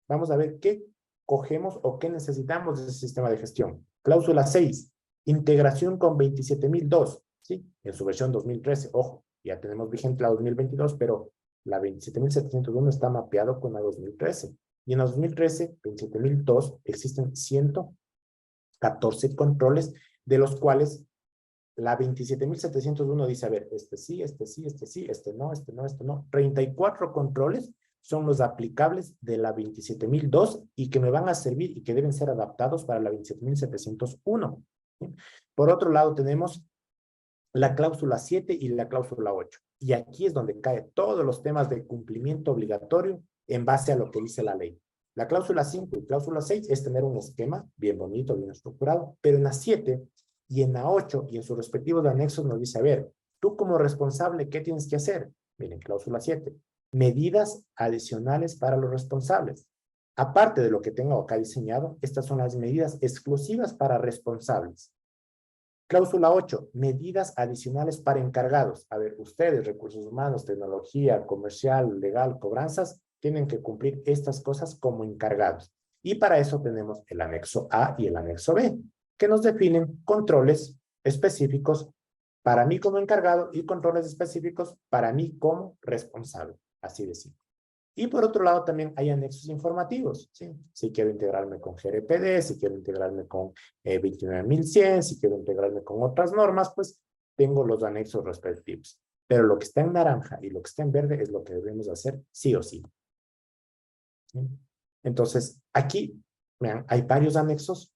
vamos a ver qué cogemos o qué necesitamos de ese sistema de gestión. Cláusula 6, integración con 27002, ¿sí? En su versión 2013, ojo, ya tenemos vigente la 2022, pero la 27701 está mapeado con la 2013. Y en la 2013, 27002, existen 114 controles, de los cuales la 27701 dice, a ver, este sí, este sí, este sí, este no, este no, este no. 34 controles son los aplicables de la 27002 y que me van a servir y que deben ser adaptados para la 27701. ¿Sí? Por otro lado, tenemos la cláusula 7 y la cláusula 8. Y aquí es donde caen todos los temas de cumplimiento obligatorio en base a lo que dice la ley. La cláusula 5 y cláusula 6 es tener un esquema bien bonito, bien estructurado, pero en la 7 y en la 8 y en sus respectivos anexos nos dice, a ver, tú como responsable, ¿qué tienes que hacer? Miren, cláusula 7, medidas adicionales para los responsables. Aparte de lo que tengo acá diseñado, estas son las medidas exclusivas para responsables. Cláusula 8, medidas adicionales para encargados. A ver, ustedes, recursos humanos, tecnología, comercial, legal, cobranzas, tienen que cumplir estas cosas como encargados. Y para eso tenemos el anexo A y el anexo B. que nos definen controles específicos para mí como encargado y controles específicos para mí como responsable, así de simple. Y por otro lado también hay anexos informativos, ¿sí? Si quiero integrarme con GRPD, si quiero integrarme con 29100, si quiero integrarme con otras normas, pues tengo los anexos respectivos. Pero lo que está en naranja y lo que está en verde es lo que debemos hacer sí o sí. ¿Sí? Entonces, aquí, vean, hay varios anexos,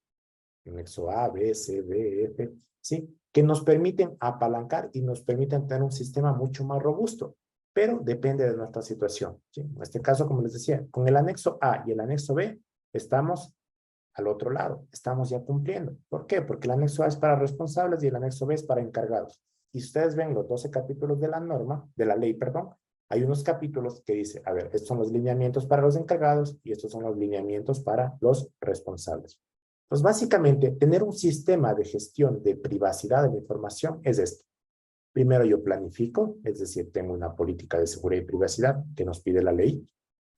anexo A, B, C, D, F, ¿sí? Que nos permiten apalancar y nos permiten tener un sistema mucho más robusto, pero depende de nuestra situación, ¿sí? En este caso, como les decía, con el anexo A y el anexo B, estamos al otro lado, estamos ya cumpliendo. ¿Por qué? Porque el anexo A es para responsables y el anexo B es para encargados. Y si ustedes ven los 12 capítulos de la norma, de la ley, perdón, hay unos capítulos que dice, a ver, estos son los lineamientos para los encargados y estos son los lineamientos para los responsables. Pues básicamente, tener un sistema de gestión de privacidad de la información es esto. Primero yo planifico, es decir, tengo una política de seguridad y privacidad que nos pide la ley.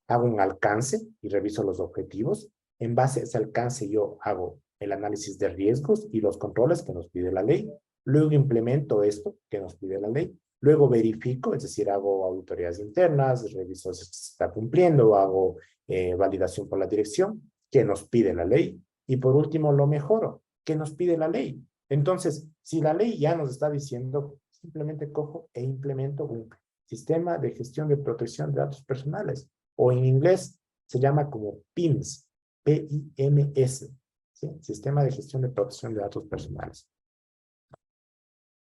Hago un alcance y reviso los objetivos. En base a ese alcance yo hago el análisis de riesgos y los controles que nos pide la ley. Luego implemento esto que nos pide la ley. Luego verifico, es decir, hago auditorías internas, reviso si se está cumpliendo, hago validación por la dirección que nos pide la ley. Y por último, lo mejoro, que nos pide la ley. Entonces, si la ley ya nos está diciendo, simplemente cojo e implemento un sistema de gestión de protección de datos personales, o en inglés se llama como PIMS, P-I-M-S, ¿sí? Sistema de gestión de protección de datos personales.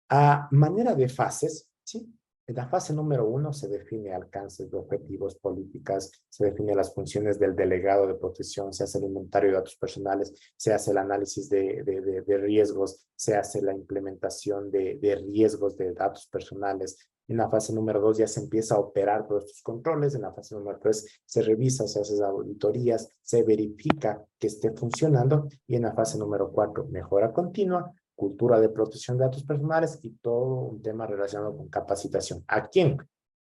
A manera de fases, ¿sí? En la fase número 1 se define alcances de objetivos, políticas, se define las funciones del delegado de protección, se hace el inventario de datos personales, se hace el análisis de riesgos, se hace la implementación de riesgos de datos personales. En la fase número 2 ya se empieza a operar todos estos controles. En la fase número 3 se revisa, se hace auditorías, se verifica que esté funcionando. Y en la fase número 4, mejora continua, cultura de protección de datos personales y todo un tema relacionado con capacitación. ¿A quién?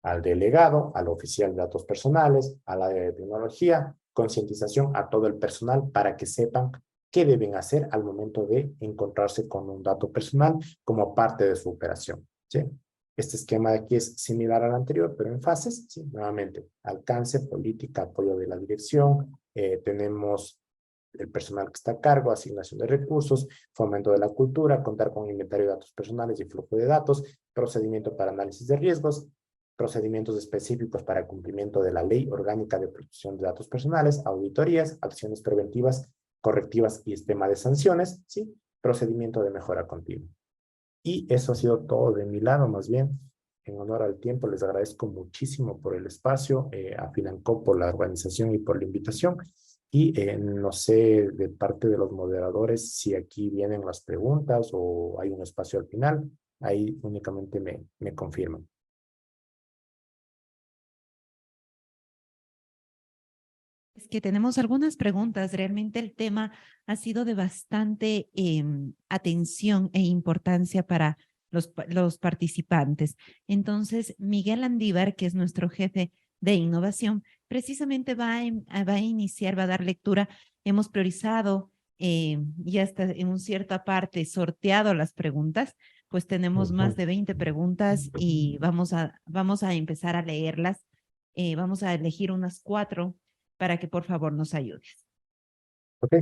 Al delegado, al oficial de datos personales, al área de tecnología, concientización a todo el personal para que sepan qué deben hacer al momento de encontrarse con un dato personal como parte de su operación, ¿sí? Este esquema de aquí es similar al anterior, pero en fases, ¿sí? Nuevamente, alcance, política, apoyo de la dirección, tenemos el personal que está a cargo, asignación de recursos, fomento de la cultura, contar con inventario de datos personales y flujo de datos, procedimiento para análisis de riesgos, procedimientos específicos para el cumplimiento de la Ley Orgánica de Protección de Datos Personales, auditorías, acciones preventivas, correctivas y esquema de sanciones, ¿sí? Procedimiento de mejora continua. Y eso ha sido todo de mi lado, más bien. En honor al tiempo, les agradezco muchísimo por el espacio, a Financop por la organización y por la invitación. Y no sé de parte de los moderadores si aquí vienen las preguntas o hay un espacio al final. Ahí únicamente me confirman. Es que tenemos algunas preguntas. Realmente el tema ha sido de bastante atención e importancia para los participantes. Entonces, Miguel Andívar, que es nuestro jefe de innovación, precisamente va a iniciar, va a dar lectura. Hemos priorizado y hasta en una cierta parte sorteado las preguntas, pues tenemos más de 20 preguntas y vamos a empezar a leerlas. Vamos a elegir unas 4 para que por favor nos ayudes. Ok.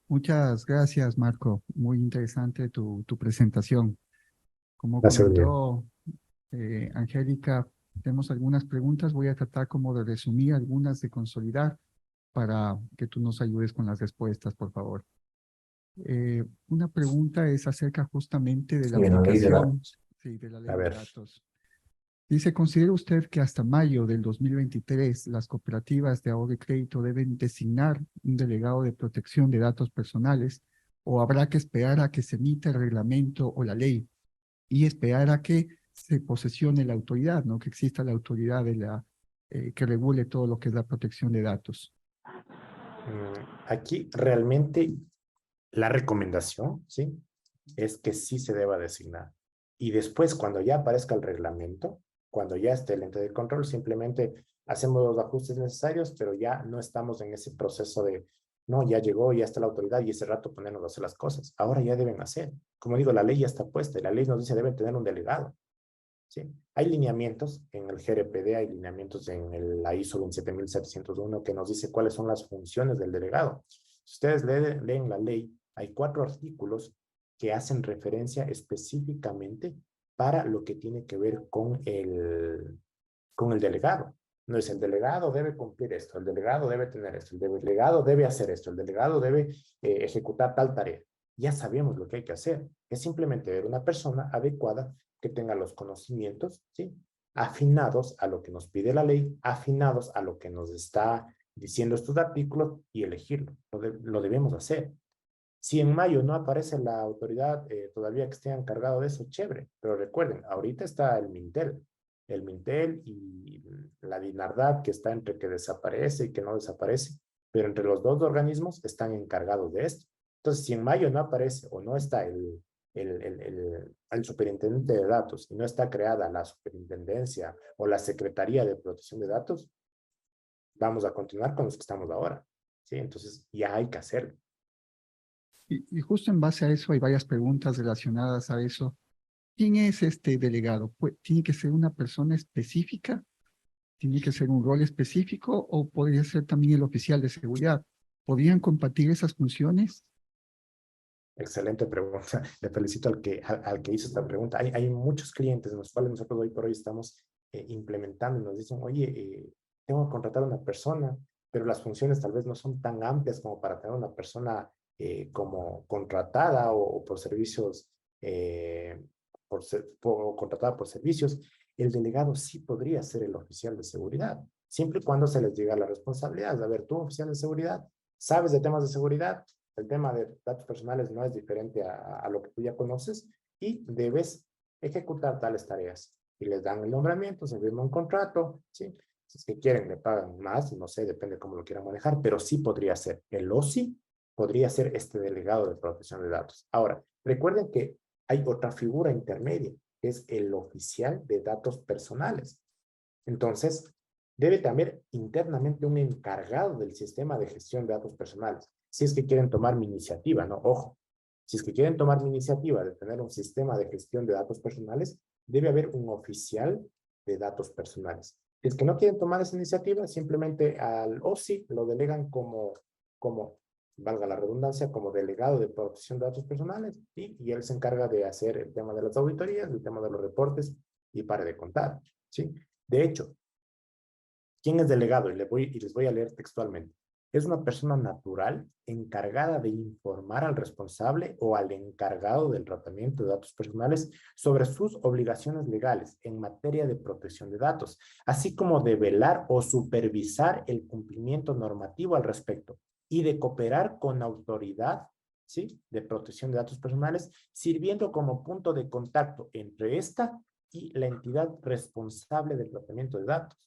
Muchas gracias, Marco. Muy interesante tu presentación. Como Gracias, comentó Angélica, tenemos algunas preguntas. Voy a tratar como de resumir algunas, de consolidar, para que tú nos ayudes con las respuestas, por favor. Una pregunta es acerca justamente de la aplicación de la ley de datos. Dice, ¿considera usted que hasta mayo del 2023 las cooperativas de ahorro y crédito deben designar un delegado de protección de datos personales o habrá que esperar a que se emita el reglamento o la ley y esperar a que se posesione la autoridad, ¿no? Que exista la autoridad que regule todo lo que es la protección de datos? Aquí realmente la recomendación, ¿sí? Es que sí se deba designar. Y después, cuando ya aparezca el reglamento, cuando ya esté el ente de control, simplemente hacemos los ajustes necesarios, pero ya no estamos en ese proceso de No, ya llegó, ya está la autoridad y ese rato ponernos a hacer las cosas. Ahora ya deben hacer. Como digo, la ley ya está puesta y la ley nos dice deben tener un delegado. ¿Sí? Hay lineamientos en el GRPD, hay lineamientos en la ISO 27701 que nos dice cuáles son las funciones del delegado. Si ustedes leen la ley, hay 4 artículos que hacen referencia específicamente para lo que tiene que ver con el delegado. No es el delegado debe cumplir esto, el delegado debe tener esto, el delegado debe hacer esto, el delegado debe ejecutar tal tarea. Ya sabemos lo que hay que hacer. Es simplemente ver una persona adecuada que tenga los conocimientos, ¿sí? Afinados a lo que nos pide la ley, afinados a lo que nos está diciendo estos artículos y elegirlo. Lo debemos hacer. Si en mayo no aparece la autoridad todavía que esté encargado de eso, chévere. Pero recuerden, ahorita está el Mintel y la DINARDAT que está entre que desaparece y que no desaparece, pero entre los dos organismos están encargados de esto. Entonces, si en mayo no aparece o no está el superintendente de datos y no está creada la superintendencia o la Secretaría de Protección de Datos, vamos a continuar con los que estamos ahora. ¿Sí? Entonces, ya hay que hacerlo. Y justo en base a eso hay varias preguntas relacionadas a eso. ¿Quién es este delegado? ¿Tiene que ser una persona específica? ¿Tiene que ser un rol específico? ¿O podría ser también el oficial de seguridad? ¿Podrían compartir esas funciones? Excelente pregunta. Le felicito al que hizo esta pregunta. Hay muchos clientes en los cuales nosotros hoy por hoy estamos implementando y nos dicen, oye, tengo que contratar a una persona, pero las funciones tal vez no son tan amplias como para tener una persona como contratada o por servicios, contratada por servicios. El delegado sí podría ser el oficial de seguridad, siempre y cuando se les diga la responsabilidad. A ver, tú, oficial de seguridad, ¿sabes de temas de seguridad? El tema de datos personales no es diferente a lo que tú ya conoces y debes ejecutar tales tareas. Y les dan el nombramiento, se firma un contrato, ¿sí? Si es que quieren, le pagan más, no sé, depende cómo lo quieran manejar, pero sí podría ser. El OSI podría ser este delegado de protección de datos. Ahora, recuerden que hay otra figura intermedia, que es el oficial de datos personales. Entonces, debe también internamente un encargado del sistema de gestión de datos personales. Si es que quieren tomar mi iniciativa, ¿no? Ojo, si es que quieren tomar mi iniciativa de tener un sistema de gestión de datos personales, debe haber un oficial de datos personales. Si es que no quieren tomar esa iniciativa, simplemente al OSI lo delegan como valga la redundancia, como delegado de protección de datos personales y él se encarga de hacer el tema de las auditorías, el tema de los reportes y pare de contar, ¿sí? De hecho, ¿quién es delegado? Y les voy a leer textualmente. Es una persona natural encargada de informar al responsable o al encargado del tratamiento de datos personales sobre sus obligaciones legales en materia de protección de datos, así como de velar o supervisar el cumplimiento normativo al respecto y de cooperar con la autoridad, ¿sí?, de protección de datos personales, sirviendo como punto de contacto entre esta y la entidad responsable del tratamiento de datos.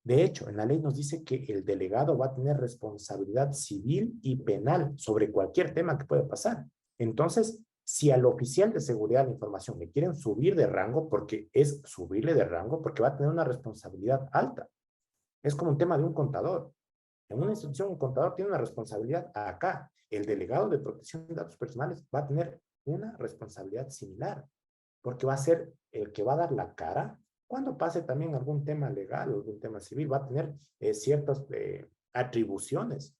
De hecho, en la ley nos dice que el delegado va a tener responsabilidad civil y penal sobre cualquier tema que pueda pasar. Entonces, si al oficial de seguridad de la información le quieren subir de rango, porque es subirle de rango, porque va a tener una responsabilidad alta. Es como un tema de un contador. En una institución, un contador tiene una responsabilidad acá. El delegado de protección de datos personales va a tener una responsabilidad similar, porque va a ser el que va a dar la cara cuando pase también algún tema legal o algún tema civil. Va a tener ciertas atribuciones.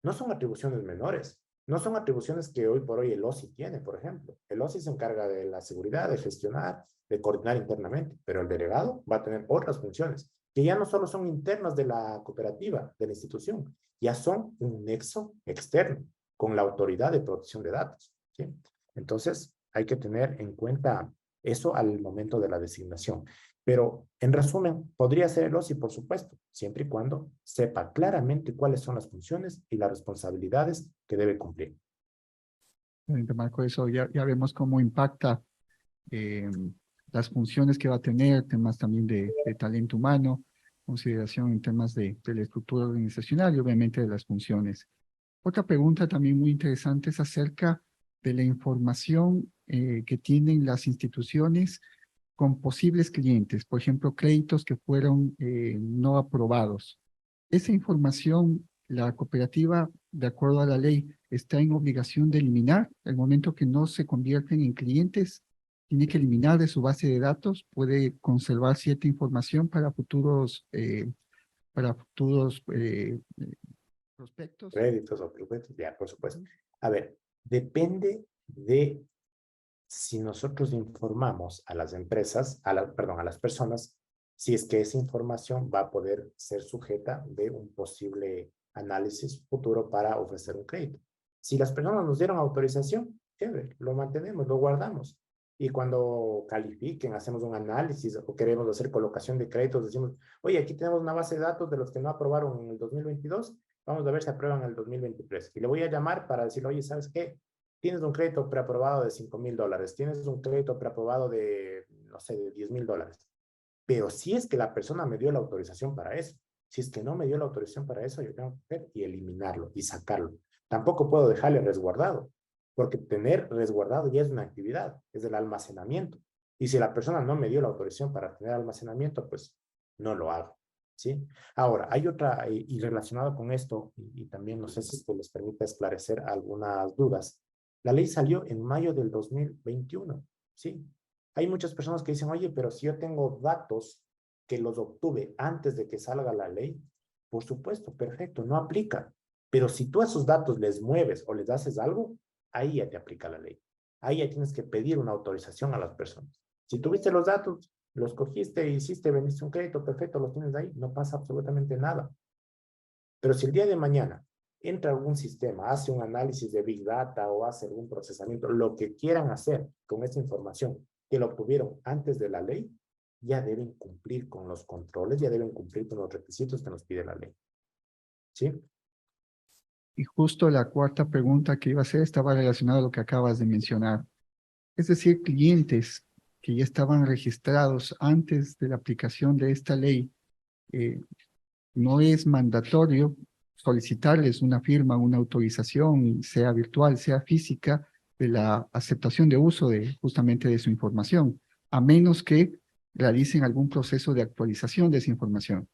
No son atribuciones menores. No son atribuciones que hoy por hoy el OSI tiene, por ejemplo. El OSI se encarga de la seguridad, de gestionar, de coordinar internamente, pero el delegado va a tener otras funciones que ya no solo son internas de la cooperativa, de la institución, ya son un nexo externo con la autoridad de protección de datos, ¿sí? Entonces, hay que tener en cuenta eso al momento de la designación. Pero, en resumen, podría ser el OSI, por supuesto, siempre y cuando sepa claramente cuáles son las funciones y las responsabilidades que debe cumplir. Marco, eso ya vemos cómo impacta las funciones que va a tener, temas también de talento humano, consideración en temas de la estructura organizacional y obviamente de las funciones. Otra pregunta también muy interesante es acerca de la información que tienen las instituciones con posibles clientes, por ejemplo, créditos que fueron no aprobados. Esa información la cooperativa, de acuerdo a la ley, está en obligación de eliminar el momento que no se convierten en clientes, tiene que eliminar de su base de datos, puede conservar cierta información para futuros prospectos. Créditos o prospectos, ya, por supuesto. A ver, depende de si nosotros informamos a las empresas, perdón, a las personas, si es que esa información va a poder ser sujeta de un posible análisis futuro para ofrecer un crédito. Si las personas nos dieron autorización, chévere, lo mantenemos, lo guardamos. Y cuando califiquen, hacemos un análisis o queremos hacer colocación de créditos, decimos, oye, aquí tenemos una base de datos de los que no aprobaron en el 2022, vamos a ver si aprueban en el 2023. Y le voy a llamar para decirle, oye, ¿sabes qué? Tienes un crédito preaprobado de $5,000, tienes un crédito preaprobado de, no sé, de $10,000. Pero si es que la persona me dio la autorización para eso, si es que no me dio la autorización para eso, yo tengo que ver y eliminarlo y sacarlo. Tampoco puedo dejarle resguardado, porque tener resguardado ya es una actividad, es el almacenamiento. Y si la persona no me dio la autorización para tener almacenamiento, pues no lo hago, ¿sí? Ahora, hay otra, y relacionado con esto, y también no sé si esto les permite esclarecer algunas dudas. La ley salió en mayo del 2021, ¿sí? Hay muchas personas que dicen, oye, pero si yo tengo datos que los obtuve antes de que salga la ley, por supuesto, perfecto, no aplica. Pero si tú a esos datos les mueves o les haces algo, ahí ya te aplica la ley. Ahí ya tienes que pedir una autorización a las personas. Si tuviste los datos, los cogiste, hiciste, vendiste un crédito, perfecto, los tienes ahí, no pasa absolutamente nada. Pero si el día de mañana entra algún sistema, hace un análisis de Big Data o hace algún procesamiento, lo que quieran hacer con esa información que lo obtuvieron antes de la ley, ya deben cumplir con los controles, ya deben cumplir con los requisitos que nos pide la ley. ¿Sí? Y justo la cuarta pregunta que iba a hacer estaba relacionada a lo que acabas de mencionar. Es decir, clientes que ya estaban registrados antes de la aplicación de esta ley, no es mandatorio solicitarles una firma, una autorización, sea virtual, sea física, de la aceptación de uso justamente de su información, a menos que realicen algún proceso de actualización de esa información.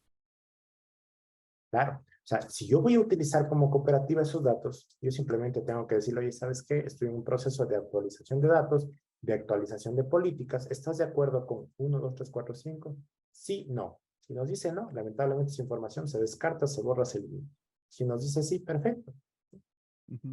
Claro. O sea, si yo voy a utilizar como cooperativa esos datos, yo simplemente tengo que decirle, oye, ¿sabes qué? Estoy en un proceso de actualización de datos, de actualización de políticas. ¿Estás de acuerdo con 1, 2, 3, 4, 5? Sí, no. Si nos dice no, lamentablemente esa información se descarta, se borra, se elimina. Si nos dice sí, perfecto.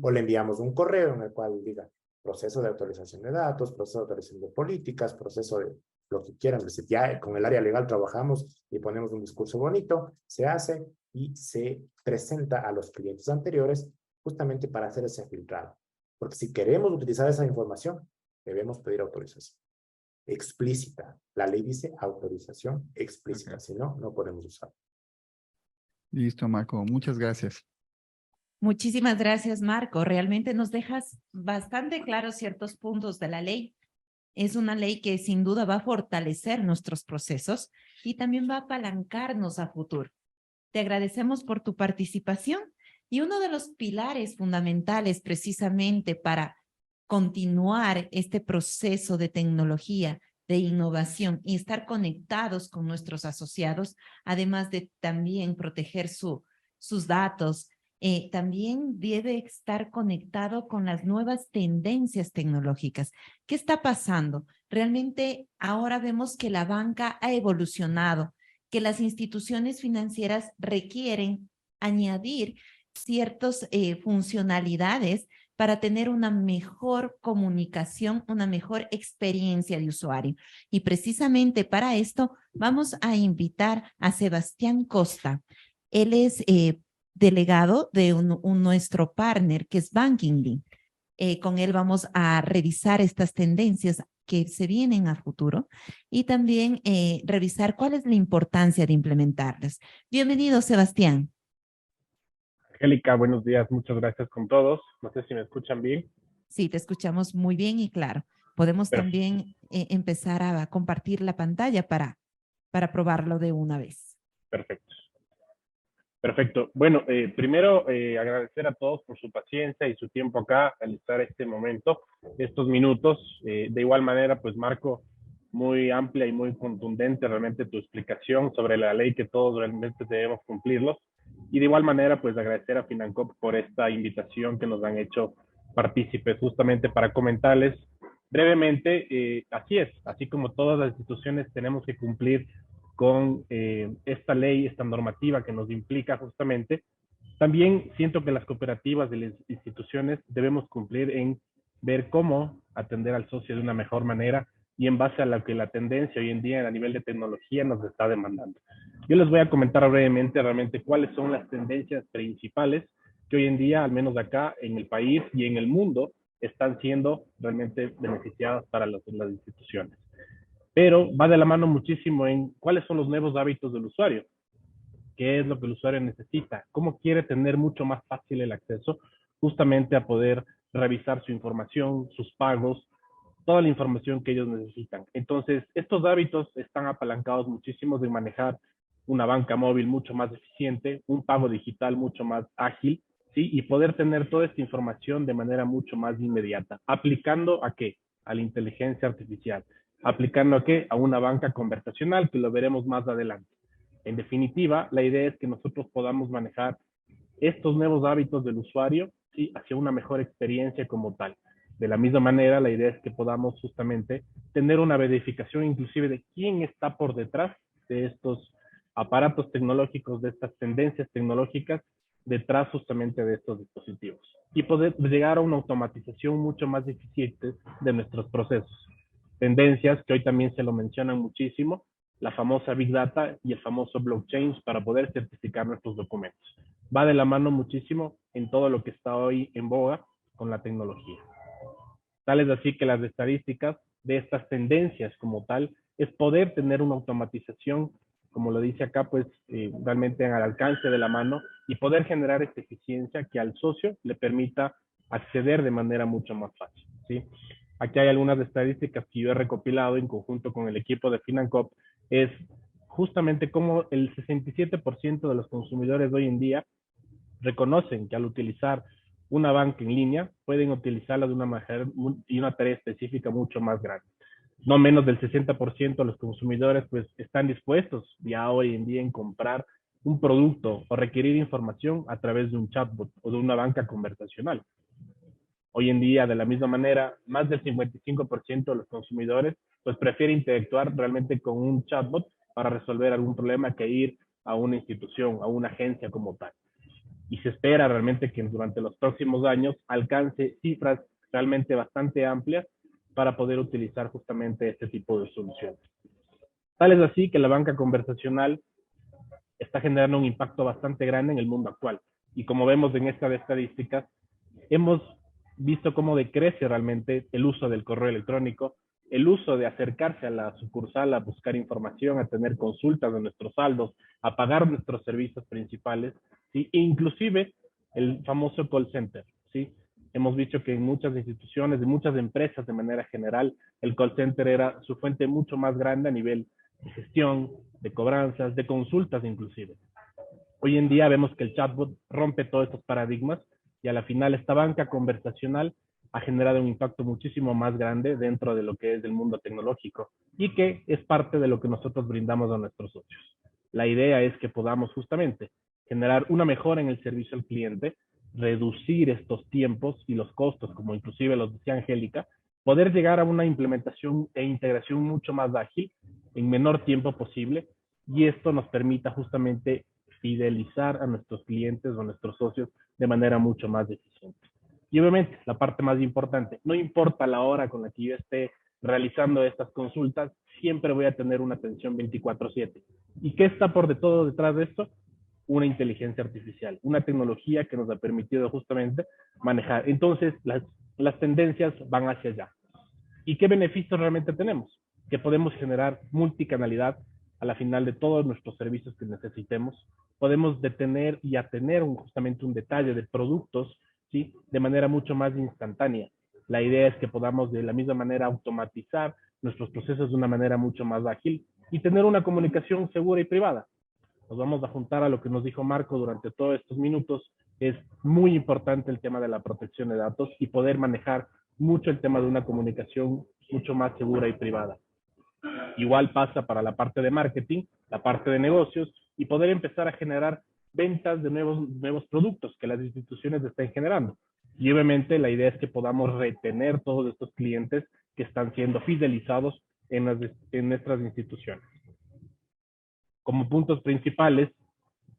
O le enviamos un correo en el cual diga proceso de actualización de datos, proceso de actualización de políticas, proceso de lo que quieran. Decir, ya con el área legal trabajamos y ponemos un discurso bonito, se hace y se presenta a los clientes anteriores justamente para hacer ese filtrado. Porque si queremos utilizar esa información, debemos pedir autorización explícita. La ley dice autorización explícita, si no, no podemos usar. Listo, Marco. Muchas gracias. Muchísimas gracias, Marco. Realmente nos dejas bastante claros ciertos puntos de la ley. Es una ley que sin duda va a fortalecer nuestros procesos y también va a apalancarnos a futuro. Te agradecemos por tu participación y uno de los pilares fundamentales precisamente para continuar este proceso de tecnología, de innovación y estar conectados con nuestros asociados, además de también proteger sus datos, también debe estar conectado con las nuevas tendencias tecnológicas. ¿Qué está pasando? Realmente ahora vemos que la banca ha evolucionado, que las instituciones financieras requieren añadir ciertas funcionalidades para tener una mejor comunicación, una mejor experiencia de usuario. Y precisamente para esto vamos a invitar a Sebastián Costa. Él es delegado de nuestro partner, que es Bankinglink. Con él vamos a revisar estas tendencias que se vienen a futuro y también revisar cuál es la importancia de implementarlas. Bienvenido, Sebastián. Angélica, buenos días, muchas gracias con todos. No sé si me escuchan bien. Sí, te escuchamos muy bien y claro. Podemos también empezar a compartir la pantalla para probarlo de una vez. Perfecto. Perfecto. Bueno, primero agradecer a todos por su paciencia y su tiempo acá al estar este momento, estos minutos. De igual manera, pues Marco, muy amplia y muy contundente realmente tu explicación sobre la ley que todos realmente debemos cumplirlos. Y de igual manera, pues agradecer a Financop por esta invitación que nos han hecho partícipes justamente para comentarles brevemente, así es, así como todas las instituciones tenemos que cumplir con esta ley, esta normativa que nos implica justamente, también siento que las cooperativas de las instituciones debemos cumplir en ver cómo atender al socio de una mejor manera y en base a lo que la tendencia hoy en día a nivel de tecnología nos está demandando. Yo les voy a comentar brevemente realmente cuáles son las tendencias principales que hoy en día, al menos acá en el país y en el mundo, están siendo realmente beneficiadas para las instituciones. Pero va de la mano muchísimo en cuáles son los nuevos hábitos del usuario, qué es lo que el usuario necesita, cómo quiere tener mucho más fácil el acceso justamente a poder revisar su información, sus pagos, toda la información que ellos necesitan. Entonces, estos hábitos están apalancados muchísimo de manejar una banca móvil mucho más eficiente, un pago digital mucho más ágil, ¿sí? Y poder tener toda esta información de manera mucho más inmediata. ¿Aplicando a qué? A la inteligencia artificial. ¿Aplicando a qué? A una banca conversacional, que lo veremos más adelante. En definitiva, la idea es que nosotros podamos manejar estos nuevos hábitos del usuario, ¿sí? Hacia una mejor experiencia como tal. De la misma manera, la idea es que podamos justamente tener una verificación inclusive de quién está por detrás de estos aparatos tecnológicos, de estas tendencias tecnológicas, detrás justamente de estos dispositivos. Y poder llegar a una automatización mucho más eficiente de nuestros procesos. Tendencias que hoy también se lo mencionan muchísimo, la famosa Big Data y el famoso blockchain para poder certificar nuestros documentos. Va de la mano muchísimo en todo lo que está hoy en boga con la tecnología. Tal es así que las estadísticas de estas tendencias como tal es poder tener una automatización, como lo dice acá, pues realmente al alcance de la mano y poder generar esta eficiencia que al socio le permita acceder de manera mucho más fácil, ¿sí? Aquí hay algunas estadísticas que yo he recopilado en conjunto con el equipo de Financop, es justamente cómo el 67% de los consumidores de hoy en día reconocen que al utilizar una banca en línea pueden utilizarla de una manera y una tarea específica mucho más grande. No menos del 60% de los consumidores pues están dispuestos ya hoy en día en comprar un producto o requerir información a través de un chatbot o de una banca conversacional. Hoy en día, de la misma manera, más del 55% de los consumidores pues prefiere interactuar realmente con un chatbot para resolver algún problema que ir a una institución, a una agencia como tal. Y se espera realmente que durante los próximos años alcance cifras realmente bastante amplias para poder utilizar justamente este tipo de soluciones. Tal es así que la banca conversacional está generando un impacto bastante grande en el mundo actual. Y como vemos en estas estadísticas, hemos visto cómo decrece realmente el uso del correo electrónico, el uso de acercarse a la sucursal a buscar información, a tener consultas de nuestros saldos, a pagar nuestros servicios principales, ¿sí? E inclusive el famoso call center, ¿sí? Hemos visto que en muchas instituciones, en muchas empresas de manera general, el call center era su fuente mucho más grande a nivel de gestión, de cobranzas, de consultas inclusive. Hoy en día vemos que el chatbot rompe todos estos paradigmas y a la final esta banca conversacional ha generado un impacto muchísimo más grande dentro de lo que es el mundo tecnológico y que es parte de lo que nosotros brindamos a nuestros socios. La idea es que podamos justamente generar una mejora en el servicio al cliente, reducir estos tiempos y los costos, como inclusive los decía Angélica, poder llegar a una implementación e integración mucho más ágil en menor tiempo posible y esto nos permita justamente fidelizar a nuestros clientes o a nuestros socios de manera mucho más eficiente. Y obviamente, la parte más importante, no importa la hora con la que yo esté realizando estas consultas, siempre voy a tener una atención 24/7. ¿Y qué está por de todo detrás de esto? Una inteligencia artificial, una tecnología que nos ha permitido justamente manejar. Entonces, las tendencias van hacia allá. ¿Y qué beneficios realmente tenemos? Que podemos generar multicanalidad a la final de todos nuestros servicios que necesitemos. Podemos detener y atener justamente un detalle de productos, ¿sí? De manera mucho más instantánea. La idea es que podamos de la misma manera automatizar nuestros procesos de una manera mucho más ágil y tener una comunicación segura y privada. Nos vamos a juntar a lo que nos dijo Marco durante todos estos minutos. Es muy importante el tema de la protección de datos y poder manejar mucho el tema de una comunicación mucho más segura y privada. Igual pasa para la parte de marketing, la parte de negocios y poder empezar a generar ventas de nuevos productos que las instituciones estén generando. Y obviamente la idea es que podamos retener todos estos clientes que están siendo fidelizados en nuestras instituciones. Como puntos principales,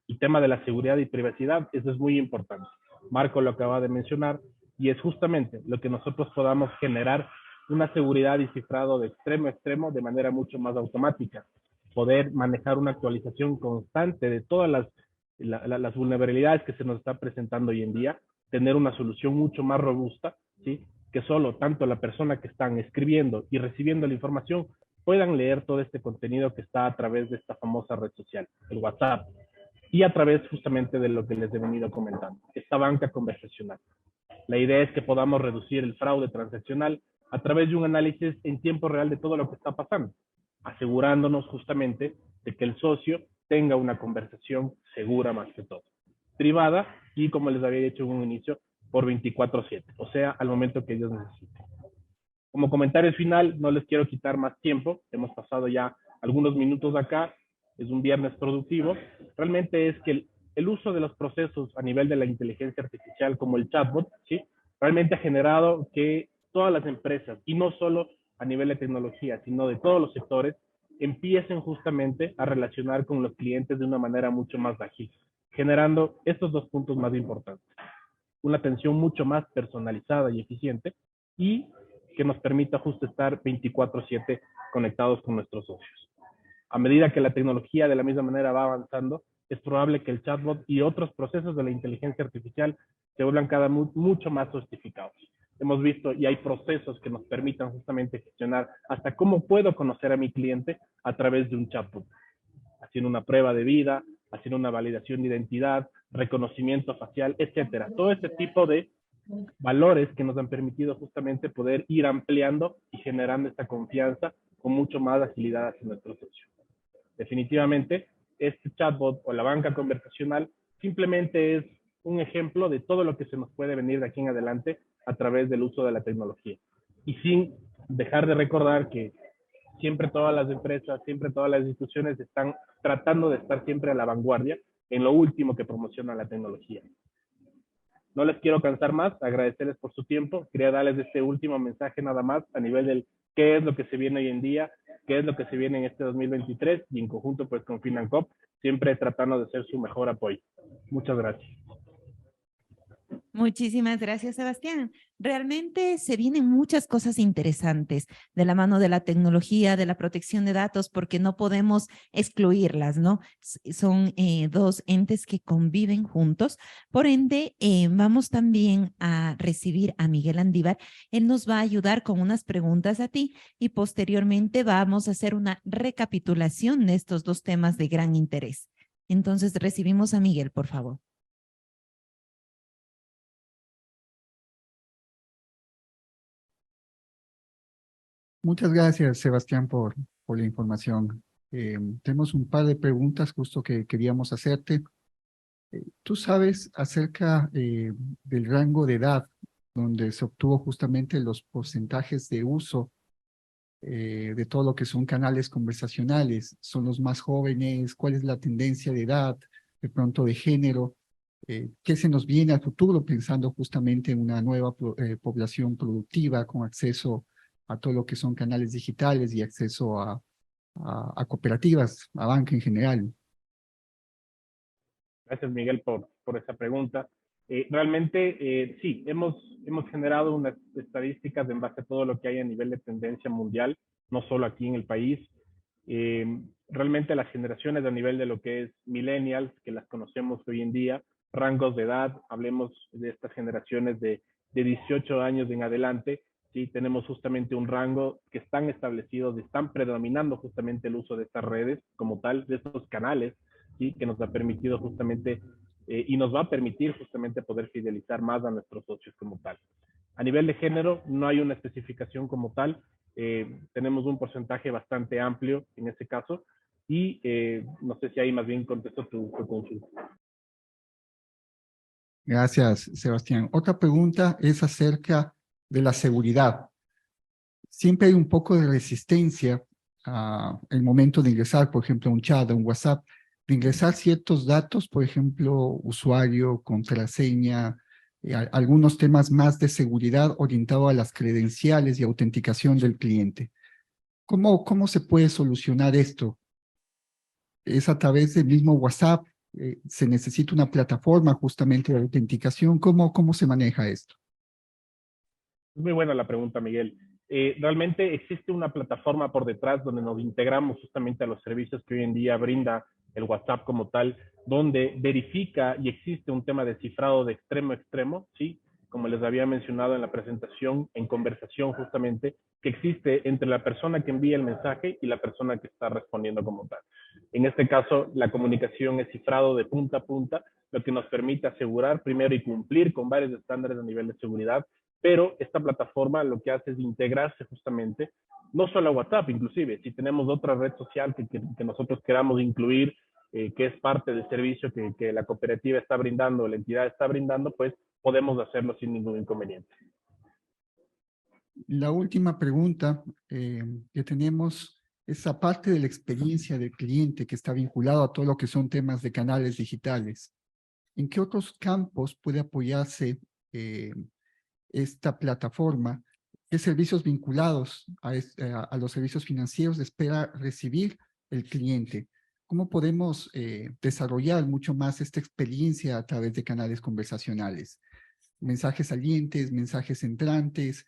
el tema de la seguridad y privacidad, eso es muy importante. Marco lo acaba de mencionar y es justamente lo que nosotros podamos generar una seguridad y cifrado de extremo a extremo de manera mucho más automática. Poder manejar una actualización constante de todas las vulnerabilidades que se nos está presentando hoy en día, tener una solución mucho más robusta, ¿sí? Que solo tanto la persona que están escribiendo y recibiendo la información puedan leer todo este contenido que está a través de esta famosa red social, el WhatsApp, y a través justamente de lo que les he venido comentando, esta banca conversacional. La idea es que podamos reducir el fraude transaccional a través de un análisis en tiempo real de todo lo que está pasando, asegurándonos justamente de que el socio tenga una conversación segura más que todo, privada y, como les había dicho en un inicio, por 24/7, o sea, al momento que ellos necesiten. Como comentario final, no les quiero quitar más tiempo, hemos pasado ya algunos minutos acá, es un viernes productivo, realmente es que el uso de los procesos a nivel de la inteligencia artificial como el chatbot, ¿sí? Realmente ha generado que todas las empresas, y no solo a nivel de tecnología, sino de todos los sectores, empiecen justamente a relacionar con los clientes de una manera mucho más ágil, generando estos dos puntos más importantes. Una atención mucho más personalizada y eficiente y que nos permita justo estar 24/7 conectados con nuestros socios. A medida que la tecnología de la misma manera va avanzando, es probable que el chatbot y otros procesos de la inteligencia artificial se vuelvan mucho más sofisticados. Hemos visto y hay procesos que nos permitan justamente gestionar hasta cómo puedo conocer a mi cliente a través de un chatbot, haciendo una prueba de vida, haciendo una validación de identidad, reconocimiento facial, etcétera. Todo este tipo de valores que nos han permitido justamente poder ir ampliando y generando esta confianza con mucho más agilidad hacia nuestro socio. Definitivamente, este chatbot o la banca conversacional simplemente es un ejemplo de todo lo que se nos puede venir de aquí en adelante a través del uso de la tecnología. Y sin dejar de recordar que siempre todas las empresas, siempre todas las instituciones están tratando de estar siempre a la vanguardia en lo último que promociona la tecnología. No les quiero cansar más, agradecerles por su tiempo. Quería darles este último mensaje nada más a nivel del qué es lo que se viene hoy en día, qué es lo que se viene en este 2023 y en conjunto pues con FinanCop, siempre tratando de ser su mejor apoyo. Muchas gracias. Muchísimas gracias, Sebastián. Realmente se vienen muchas cosas interesantes de la mano de la tecnología, de la protección de datos, porque no podemos excluirlas, ¿no? Son dos entes que conviven juntos. Por ende, vamos también a recibir a Miguel Andívar. Él nos va a ayudar con unas preguntas a ti y posteriormente vamos a hacer una recapitulación de estos dos temas de gran interés. Entonces, recibimos a Miguel, por favor. Muchas gracias, Sebastián, por la información. Tenemos un par de preguntas justo que queríamos hacerte. ¿Tú sabes acerca del rango de edad donde se obtuvo justamente los porcentajes de uso de todo lo que son canales conversacionales? ¿Son los más jóvenes? ¿Cuál es la tendencia de edad, de pronto de género? ¿Qué se nos viene al futuro pensando justamente en una nueva población productiva con acceso a todo lo que son canales digitales y acceso a cooperativas, a banca en general? Gracias, Miguel, por esa pregunta. Realmente, sí, hemos generado unas estadísticas en base a todo lo que hay a nivel de tendencia mundial, no solo aquí en el país. Realmente las generaciones a nivel de lo que es millennials, que las conocemos hoy en día, rangos de edad, hablemos de estas generaciones de 18 años en adelante, sí, tenemos justamente un rango que están establecidos, están predominando justamente el uso de estas redes como tal, de estos canales, ¿sí? Que nos ha permitido justamente y nos va a permitir justamente poder fidelizar más a nuestros socios como tal. A nivel de género, no hay una especificación como tal, tenemos un porcentaje bastante amplio en ese caso y no sé si ahí más bien contesto tu consulta. Gracias, Sebastián. Otra pregunta es acerca de la seguridad. Siempre hay un poco de resistencia el momento de ingresar, por ejemplo, a un chat, a un WhatsApp, de ingresar ciertos datos, por ejemplo, usuario, contraseña, algunos temas más de seguridad orientado a las credenciales y autenticación del cliente. ¿Cómo se puede solucionar esto? ¿Es a través del mismo WhatsApp? ¿Se necesita una plataforma justamente de autenticación? ¿Cómo se maneja esto? Es muy buena la pregunta, Miguel. Realmente existe una plataforma por detrás donde nos integramos justamente a los servicios que hoy en día brinda el WhatsApp como tal, donde verifica y existe un tema de cifrado de extremo a extremo, ¿sí? Como les había mencionado en la presentación, en conversación justamente, que existe entre la persona que envía el mensaje y la persona que está respondiendo como tal. En este caso, la comunicación es cifrado de punta a punta, lo que nos permite asegurar primero y cumplir con varios estándares a nivel de seguridad, pero esta plataforma lo que hace es integrarse justamente, no solo a WhatsApp, inclusive, si tenemos otra red social que nosotros queramos incluir, que es parte del servicio que la cooperativa está brindando, la entidad está brindando, pues podemos hacerlo sin ningún inconveniente. La última pregunta que tenemos es aparte de la experiencia del cliente que está vinculado a todo lo que son temas de canales digitales. ¿En qué otros campos puede apoyarse esta plataforma? ¿Qué servicios vinculados a los servicios financieros espera recibir el cliente? ¿Cómo podemos desarrollar mucho más esta experiencia a través de canales conversacionales? Mensajes salientes, mensajes entrantes.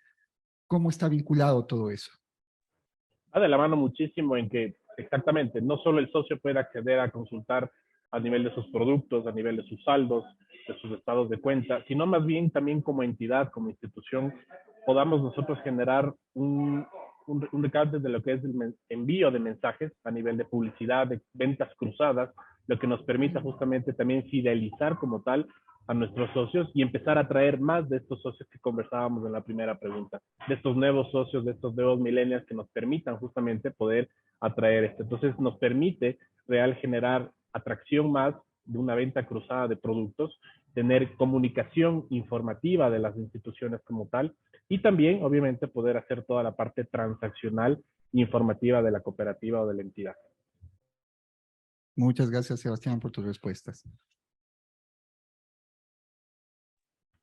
¿Cómo está vinculado todo eso? Va de la mano muchísimo en que exactamente no solo el socio puede acceder a consultar a nivel de sus productos, a nivel de sus saldos, de sus estados de cuenta, sino más bien también como entidad, como institución, podamos nosotros generar un recado de lo que es el envío de mensajes a nivel de publicidad, de ventas cruzadas, lo que nos permita justamente también fidelizar como tal a nuestros socios y empezar a traer más de estos socios que conversábamos en la primera pregunta, de estos nuevos socios, de estos nuevos millennials que nos permitan justamente poder atraer esto. Entonces nos permite real generar atracción más de una venta cruzada de productos, tener comunicación informativa de las instituciones como tal y también obviamente poder hacer toda la parte transaccional informativa de la cooperativa o de la entidad. Muchas gracias, Sebastián, por tus respuestas.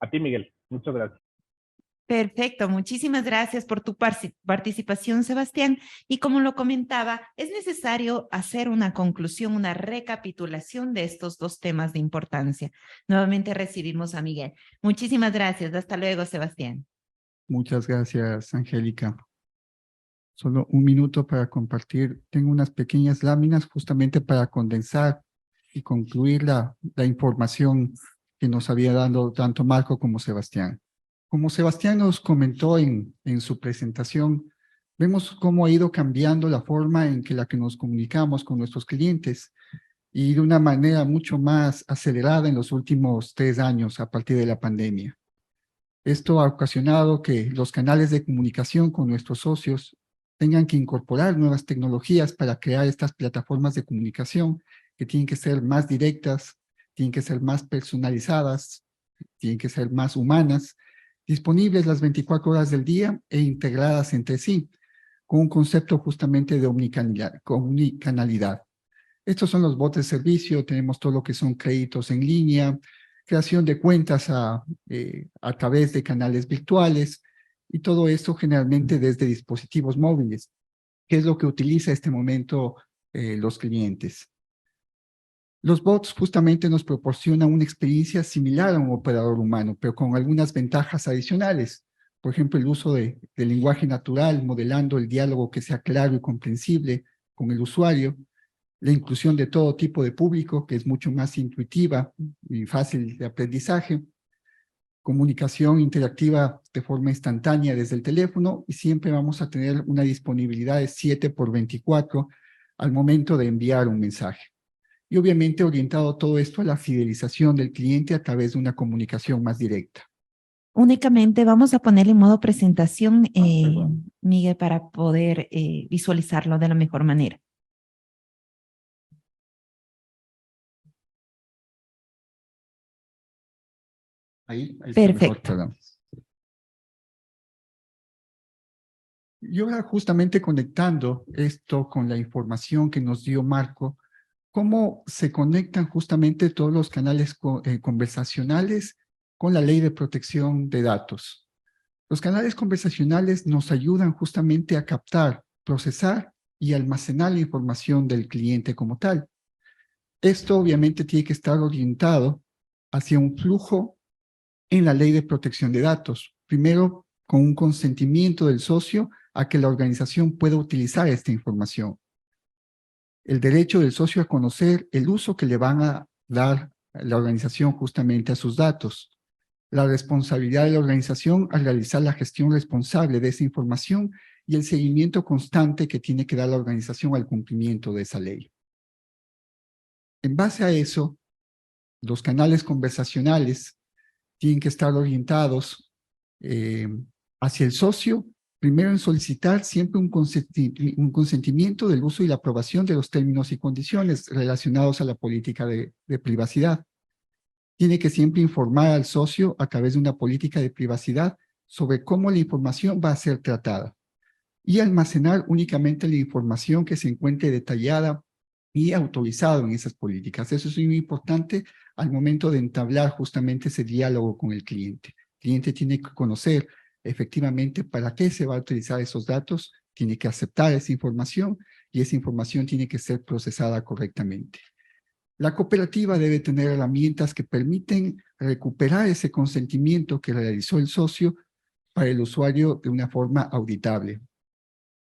A ti, Miguel. Muchas gracias. Perfecto, muchísimas gracias por tu participación, Sebastián. Y como lo comentaba, es necesario hacer una conclusión, una recapitulación de estos dos temas de importancia. Nuevamente recibimos a Miguel. Muchísimas gracias. Hasta luego, Sebastián. Muchas gracias, Angélica. Solo un minuto para compartir. Tengo unas pequeñas láminas justamente para condensar y concluir la información que nos había dado tanto Marco como Sebastián. Como Sebastián nos comentó en su presentación, vemos cómo ha ido cambiando la forma en que nos comunicamos con nuestros clientes y de una manera mucho más acelerada en los últimos 3 años a partir de la pandemia. Esto ha ocasionado que los canales de comunicación con nuestros socios tengan que incorporar nuevas tecnologías para crear estas plataformas de comunicación que tienen que ser más directas, tienen que ser más personalizadas, tienen que ser más humanas, disponibles las 24 horas del día e integradas entre sí, con un concepto justamente de omnicanalidad. Estos son los bots de servicio, tenemos todo lo que son créditos en línea, creación de cuentas a través de canales virtuales y todo esto generalmente desde dispositivos móviles, que es lo que utiliza en este momento los clientes. Los bots justamente nos proporcionan una experiencia similar a un operador humano, pero con algunas ventajas adicionales. Por ejemplo, el uso del lenguaje natural, modelando el diálogo que sea claro y comprensible con el usuario, la inclusión de todo tipo de público, que es mucho más intuitiva y fácil de aprendizaje, comunicación interactiva de forma instantánea desde el teléfono y siempre vamos a tener una disponibilidad de 7x24 al momento de enviar un mensaje. Y obviamente orientado todo esto a la fidelización del cliente a través de una comunicación más directa. Únicamente vamos a ponerle en modo presentación, Miguel, para poder visualizarlo de la mejor manera. Ahí está Perfecto. mejor, perdón. Y ahora justamente conectando esto con la información que nos dio Marco, ¿cómo se conectan justamente todos los canales conversacionales con la ley de protección de datos? Los canales conversacionales nos ayudan justamente a captar, procesar y almacenar la información del cliente como tal. Esto obviamente tiene que estar orientado hacia un flujo en la ley de protección de datos. Primero, con un consentimiento del socio a que la organización pueda utilizar esta información. El derecho del socio a conocer el uso que le van a dar la organización justamente a sus datos. La responsabilidad de la organización al realizar la gestión responsable de esa información y el seguimiento constante que tiene que dar la organización al cumplimiento de esa ley. En base a eso, los canales conversacionales tienen que estar orientados hacia el socio, primero en solicitar siempre un consentimiento del uso y la aprobación de los términos y condiciones relacionados a la política de privacidad. Tiene que siempre informar al socio a través de una política de privacidad sobre cómo la información va a ser tratada y almacenar únicamente la información que se encuentre detallada y autorizado en esas políticas. Eso es muy importante al momento de entablar justamente ese diálogo con el cliente. El cliente tiene que conocer efectivamente para qué se va a utilizar esos datos, tiene que aceptar esa información y esa información tiene que ser procesada correctamente. La cooperativa debe tener herramientas que permiten recuperar ese consentimiento que realizó el socio para el usuario de una forma auditable.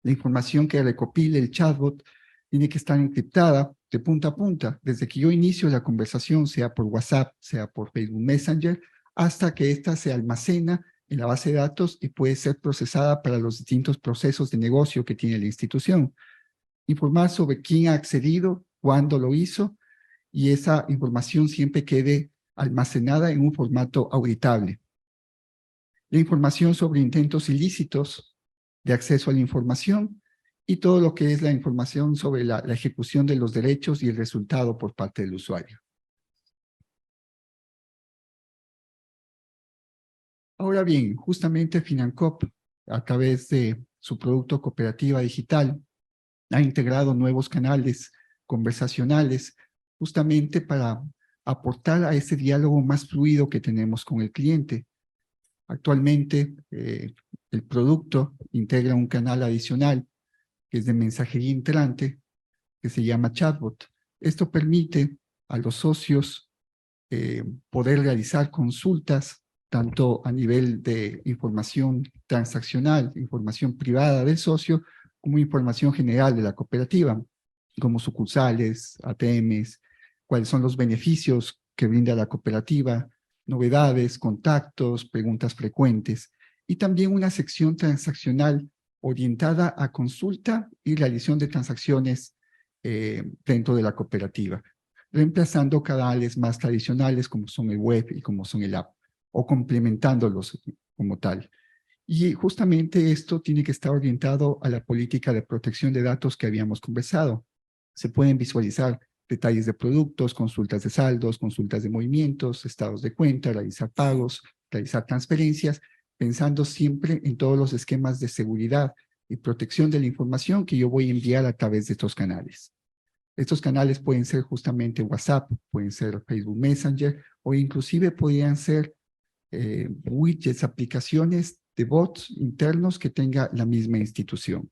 La información que recopile el chatbot tiene que estar encriptada de punta a punta, desde que yo inicio la conversación, sea por WhatsApp, sea por Facebook Messenger, hasta que ésta se almacena en la base de datos y puede ser procesada para los distintos procesos de negocio que tiene la institución. Informar sobre quién ha accedido, cuándo lo hizo, y esa información siempre quede almacenada en un formato auditable. La información sobre intentos ilícitos de acceso a la información y todo lo que es la información sobre la ejecución de los derechos y el resultado por parte del usuario. Ahora bien, justamente Financop, a través de su producto Cooperativa Digital, ha integrado nuevos canales conversacionales justamente para aportar a ese diálogo más fluido que tenemos con el cliente. Actualmente, el producto integra un canal adicional que es de mensajería entrante, que se llama chatbot. Esto permite a los socios poder realizar consultas, tanto a nivel de información transaccional, información privada del socio, como información general de la cooperativa, como sucursales, ATMs, cuáles son los beneficios que brinda la cooperativa, novedades, contactos, preguntas frecuentes, y también una sección transaccional orientada a consulta y realización de transacciones dentro de la cooperativa, reemplazando canales más tradicionales como son el web y como son el app, o complementándolos como tal. Y justamente esto tiene que estar orientado a la política de protección de datos que habíamos conversado. Se pueden visualizar detalles de productos, consultas de saldos, consultas de movimientos, estados de cuenta, realizar pagos, realizar transferencias, pensando siempre en todos los esquemas de seguridad y protección de la información que yo voy a enviar a través de estos canales. Estos canales pueden ser justamente WhatsApp, pueden ser Facebook Messenger, o inclusive podrían ser widgets, aplicaciones de bots internos que tenga la misma institución.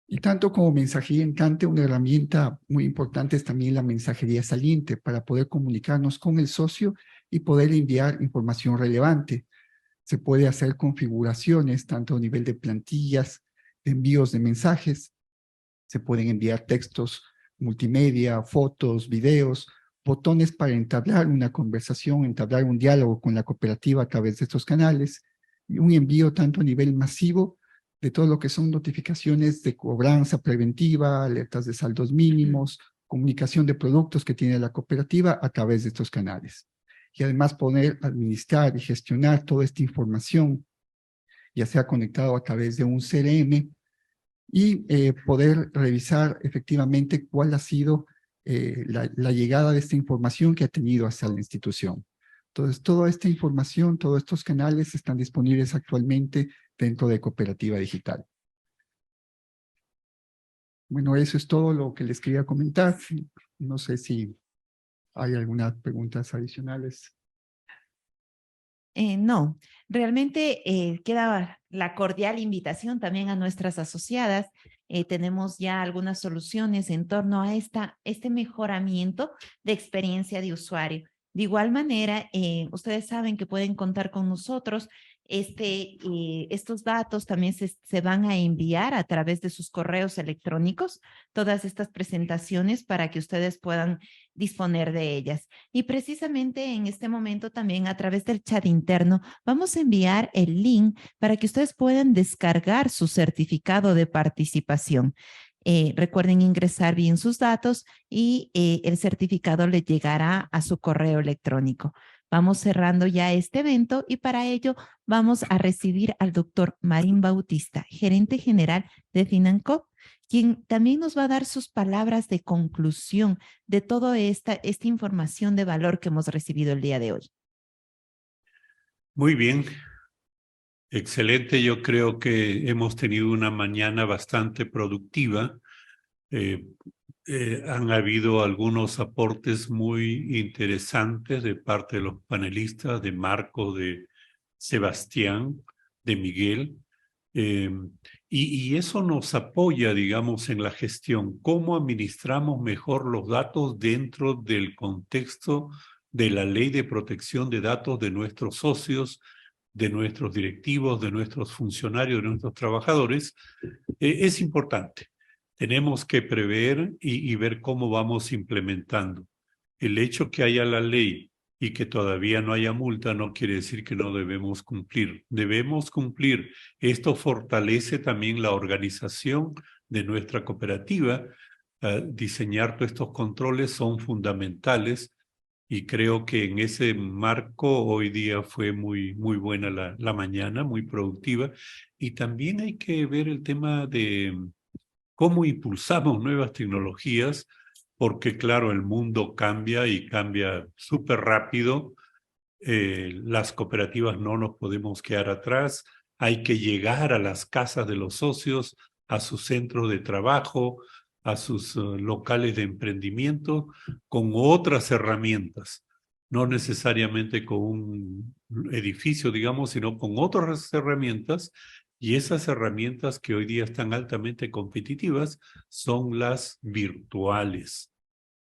Y tanto como mensajería entrante, una herramienta muy importante es también la mensajería saliente para poder comunicarnos con el socio y poder enviar información relevante. Se puede hacer configuraciones tanto a nivel de plantillas, de envíos de mensajes, se pueden enviar textos multimedia, fotos, videos, botones para entablar una conversación, entablar un diálogo con la cooperativa a través de estos canales, y un envío tanto a nivel masivo de todo lo que son notificaciones de cobranza preventiva, alertas de saldos mínimos, comunicación de productos que tiene la cooperativa a través de estos canales. Y además poder administrar y gestionar toda esta información, ya sea conectado a través de un CRM, y poder revisar efectivamente cuál ha sido la llegada de esta información que ha tenido hacia la institución. Entonces, toda esta información, todos estos canales están disponibles actualmente dentro de Cooperativa Digital. Bueno, eso es todo lo que les quería comentar. No sé si hay algunas preguntas adicionales. No, realmente queda la cordial invitación también a nuestras asociadas. Tenemos ya algunas soluciones en torno a este mejoramiento de experiencia de usuario. De igual manera, ustedes saben que pueden contar con nosotros. Estos datos también se van a enviar a través de sus correos electrónicos, todas estas presentaciones para que ustedes puedan disponer de ellas. Y precisamente en este momento también a través del chat interno vamos a enviar el link para que ustedes puedan descargar su certificado de participación. Recuerden ingresar bien sus datos y el certificado les llegará a su correo electrónico. Vamos cerrando ya este evento y para ello vamos a recibir al doctor Marín Bautista, gerente general de Financop, quien también nos va a dar sus palabras de conclusión de toda esta información de valor que hemos recibido el día de hoy. Muy bien. Excelente. Yo creo que hemos tenido una mañana bastante productiva. Han habido algunos aportes muy interesantes de parte de los panelistas, de Marco, de Sebastián, de Miguel. Y eso nos apoya, digamos, en la gestión. ¿Cómo administramos mejor los datos dentro del contexto de la Ley de Protección de Datos de nuestros socios, de nuestros directivos, de nuestros funcionarios, de nuestros trabajadores? Es importante. Tenemos que prever y ver cómo vamos implementando. El hecho que haya la ley y que todavía no haya multa no quiere decir que no debemos cumplir. Debemos cumplir. Esto fortalece también la organización de nuestra cooperativa. Diseñar todos estos controles son fundamentales y creo que en ese marco hoy día fue muy buena la mañana, muy productiva. Y también hay que ver el tema de cómo impulsamos nuevas tecnologías, porque claro, el mundo cambia y cambia súper rápido. Las cooperativas no nos podemos quedar atrás. Hay que llegar a las casas de los socios, a sus centros de trabajo, a sus locales de emprendimiento, con otras herramientas. No necesariamente con un edificio, digamos, sino con otras herramientas. Y esas herramientas que hoy día están altamente competitivas son las virtuales,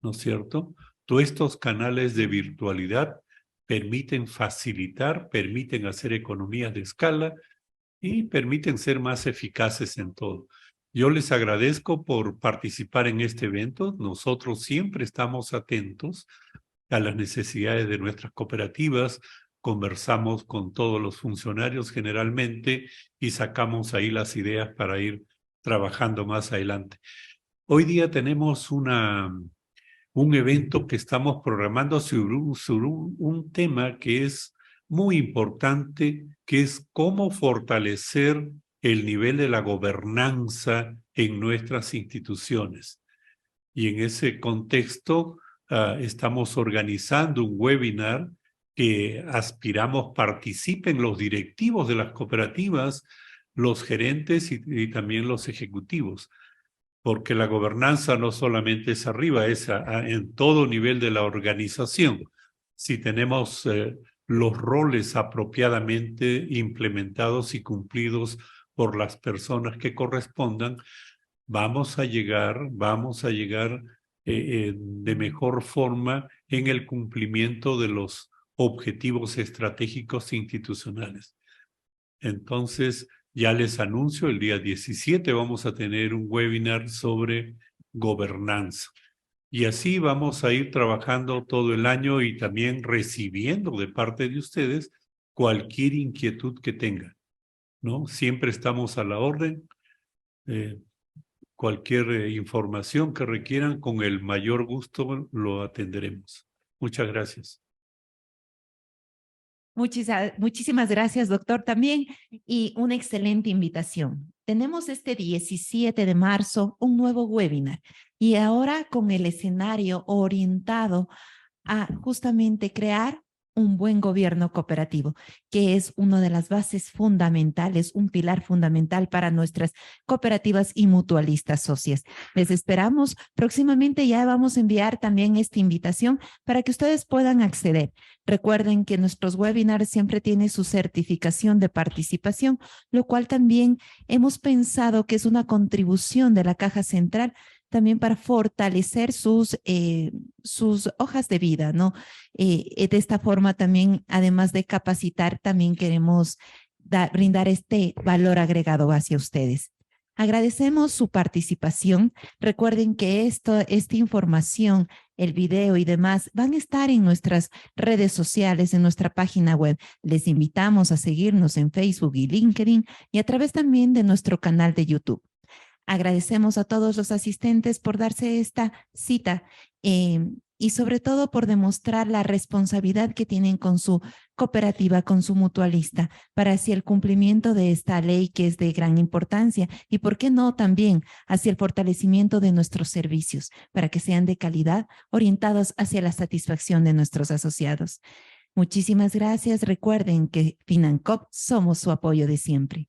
¿no es cierto? Todos estos canales de virtualidad permiten facilitar, permiten hacer economías de escala y permiten ser más eficaces en todo. Yo les agradezco por participar en este evento. Nosotros siempre estamos atentos a las necesidades de nuestras cooperativas, conversamos con todos los funcionarios generalmente y sacamos ahí las ideas para ir trabajando más adelante. Hoy día tenemos un evento que estamos programando sobre un tema que es muy importante, que es cómo fortalecer el nivel de la gobernanza en nuestras instituciones. Y en ese contexto estamos organizando un webinar que aspiramos participen los directivos de las cooperativas, los gerentes y también los ejecutivos. Porque la gobernanza no solamente es arriba, es en todo nivel de la organización. Si tenemos los roles apropiadamente implementados y cumplidos por las personas que correspondan, vamos a llegar de mejor forma en el cumplimiento de los objetivos estratégicos institucionales. Entonces, ya les anuncio, el día 17 vamos a tener un webinar sobre gobernanza. Y así vamos a ir trabajando todo el año y también recibiendo de parte de ustedes cualquier inquietud que tengan, ¿no? Siempre estamos a la orden. Cualquier información que requieran, con el mayor gusto lo atenderemos. Muchas gracias. Muchísimas gracias, doctor, también. Y una excelente invitación. Tenemos este 17 de marzo un nuevo webinar y ahora con el escenario orientado a justamente crear un buen gobierno cooperativo, que es una de las bases fundamentales, un pilar fundamental para nuestras cooperativas y mutualistas socias. Les esperamos. Próximamente ya vamos a enviar también esta invitación para que ustedes puedan acceder. Recuerden que nuestros webinars siempre tienen su certificación de participación, lo cual también hemos pensado que es una contribución de la Caja Central también para fortalecer sus hojas de vida, ¿no? De esta forma también, además de capacitar, también queremos brindar este valor agregado hacia ustedes. Agradecemos su participación. Recuerden que esta información, el video y demás van a estar en nuestras redes sociales, en nuestra página web. Les invitamos a seguirnos en Facebook y LinkedIn y a través también de nuestro canal de YouTube. Agradecemos a todos los asistentes por darse esta cita y sobre todo por demostrar la responsabilidad que tienen con su cooperativa, con su mutualista, para hacia el cumplimiento de esta ley que es de gran importancia y, por qué no, también hacia el fortalecimiento de nuestros servicios, para que sean de calidad, orientados hacia la satisfacción de nuestros asociados. Muchísimas gracias. Recuerden que FinanCoop somos su apoyo de siempre.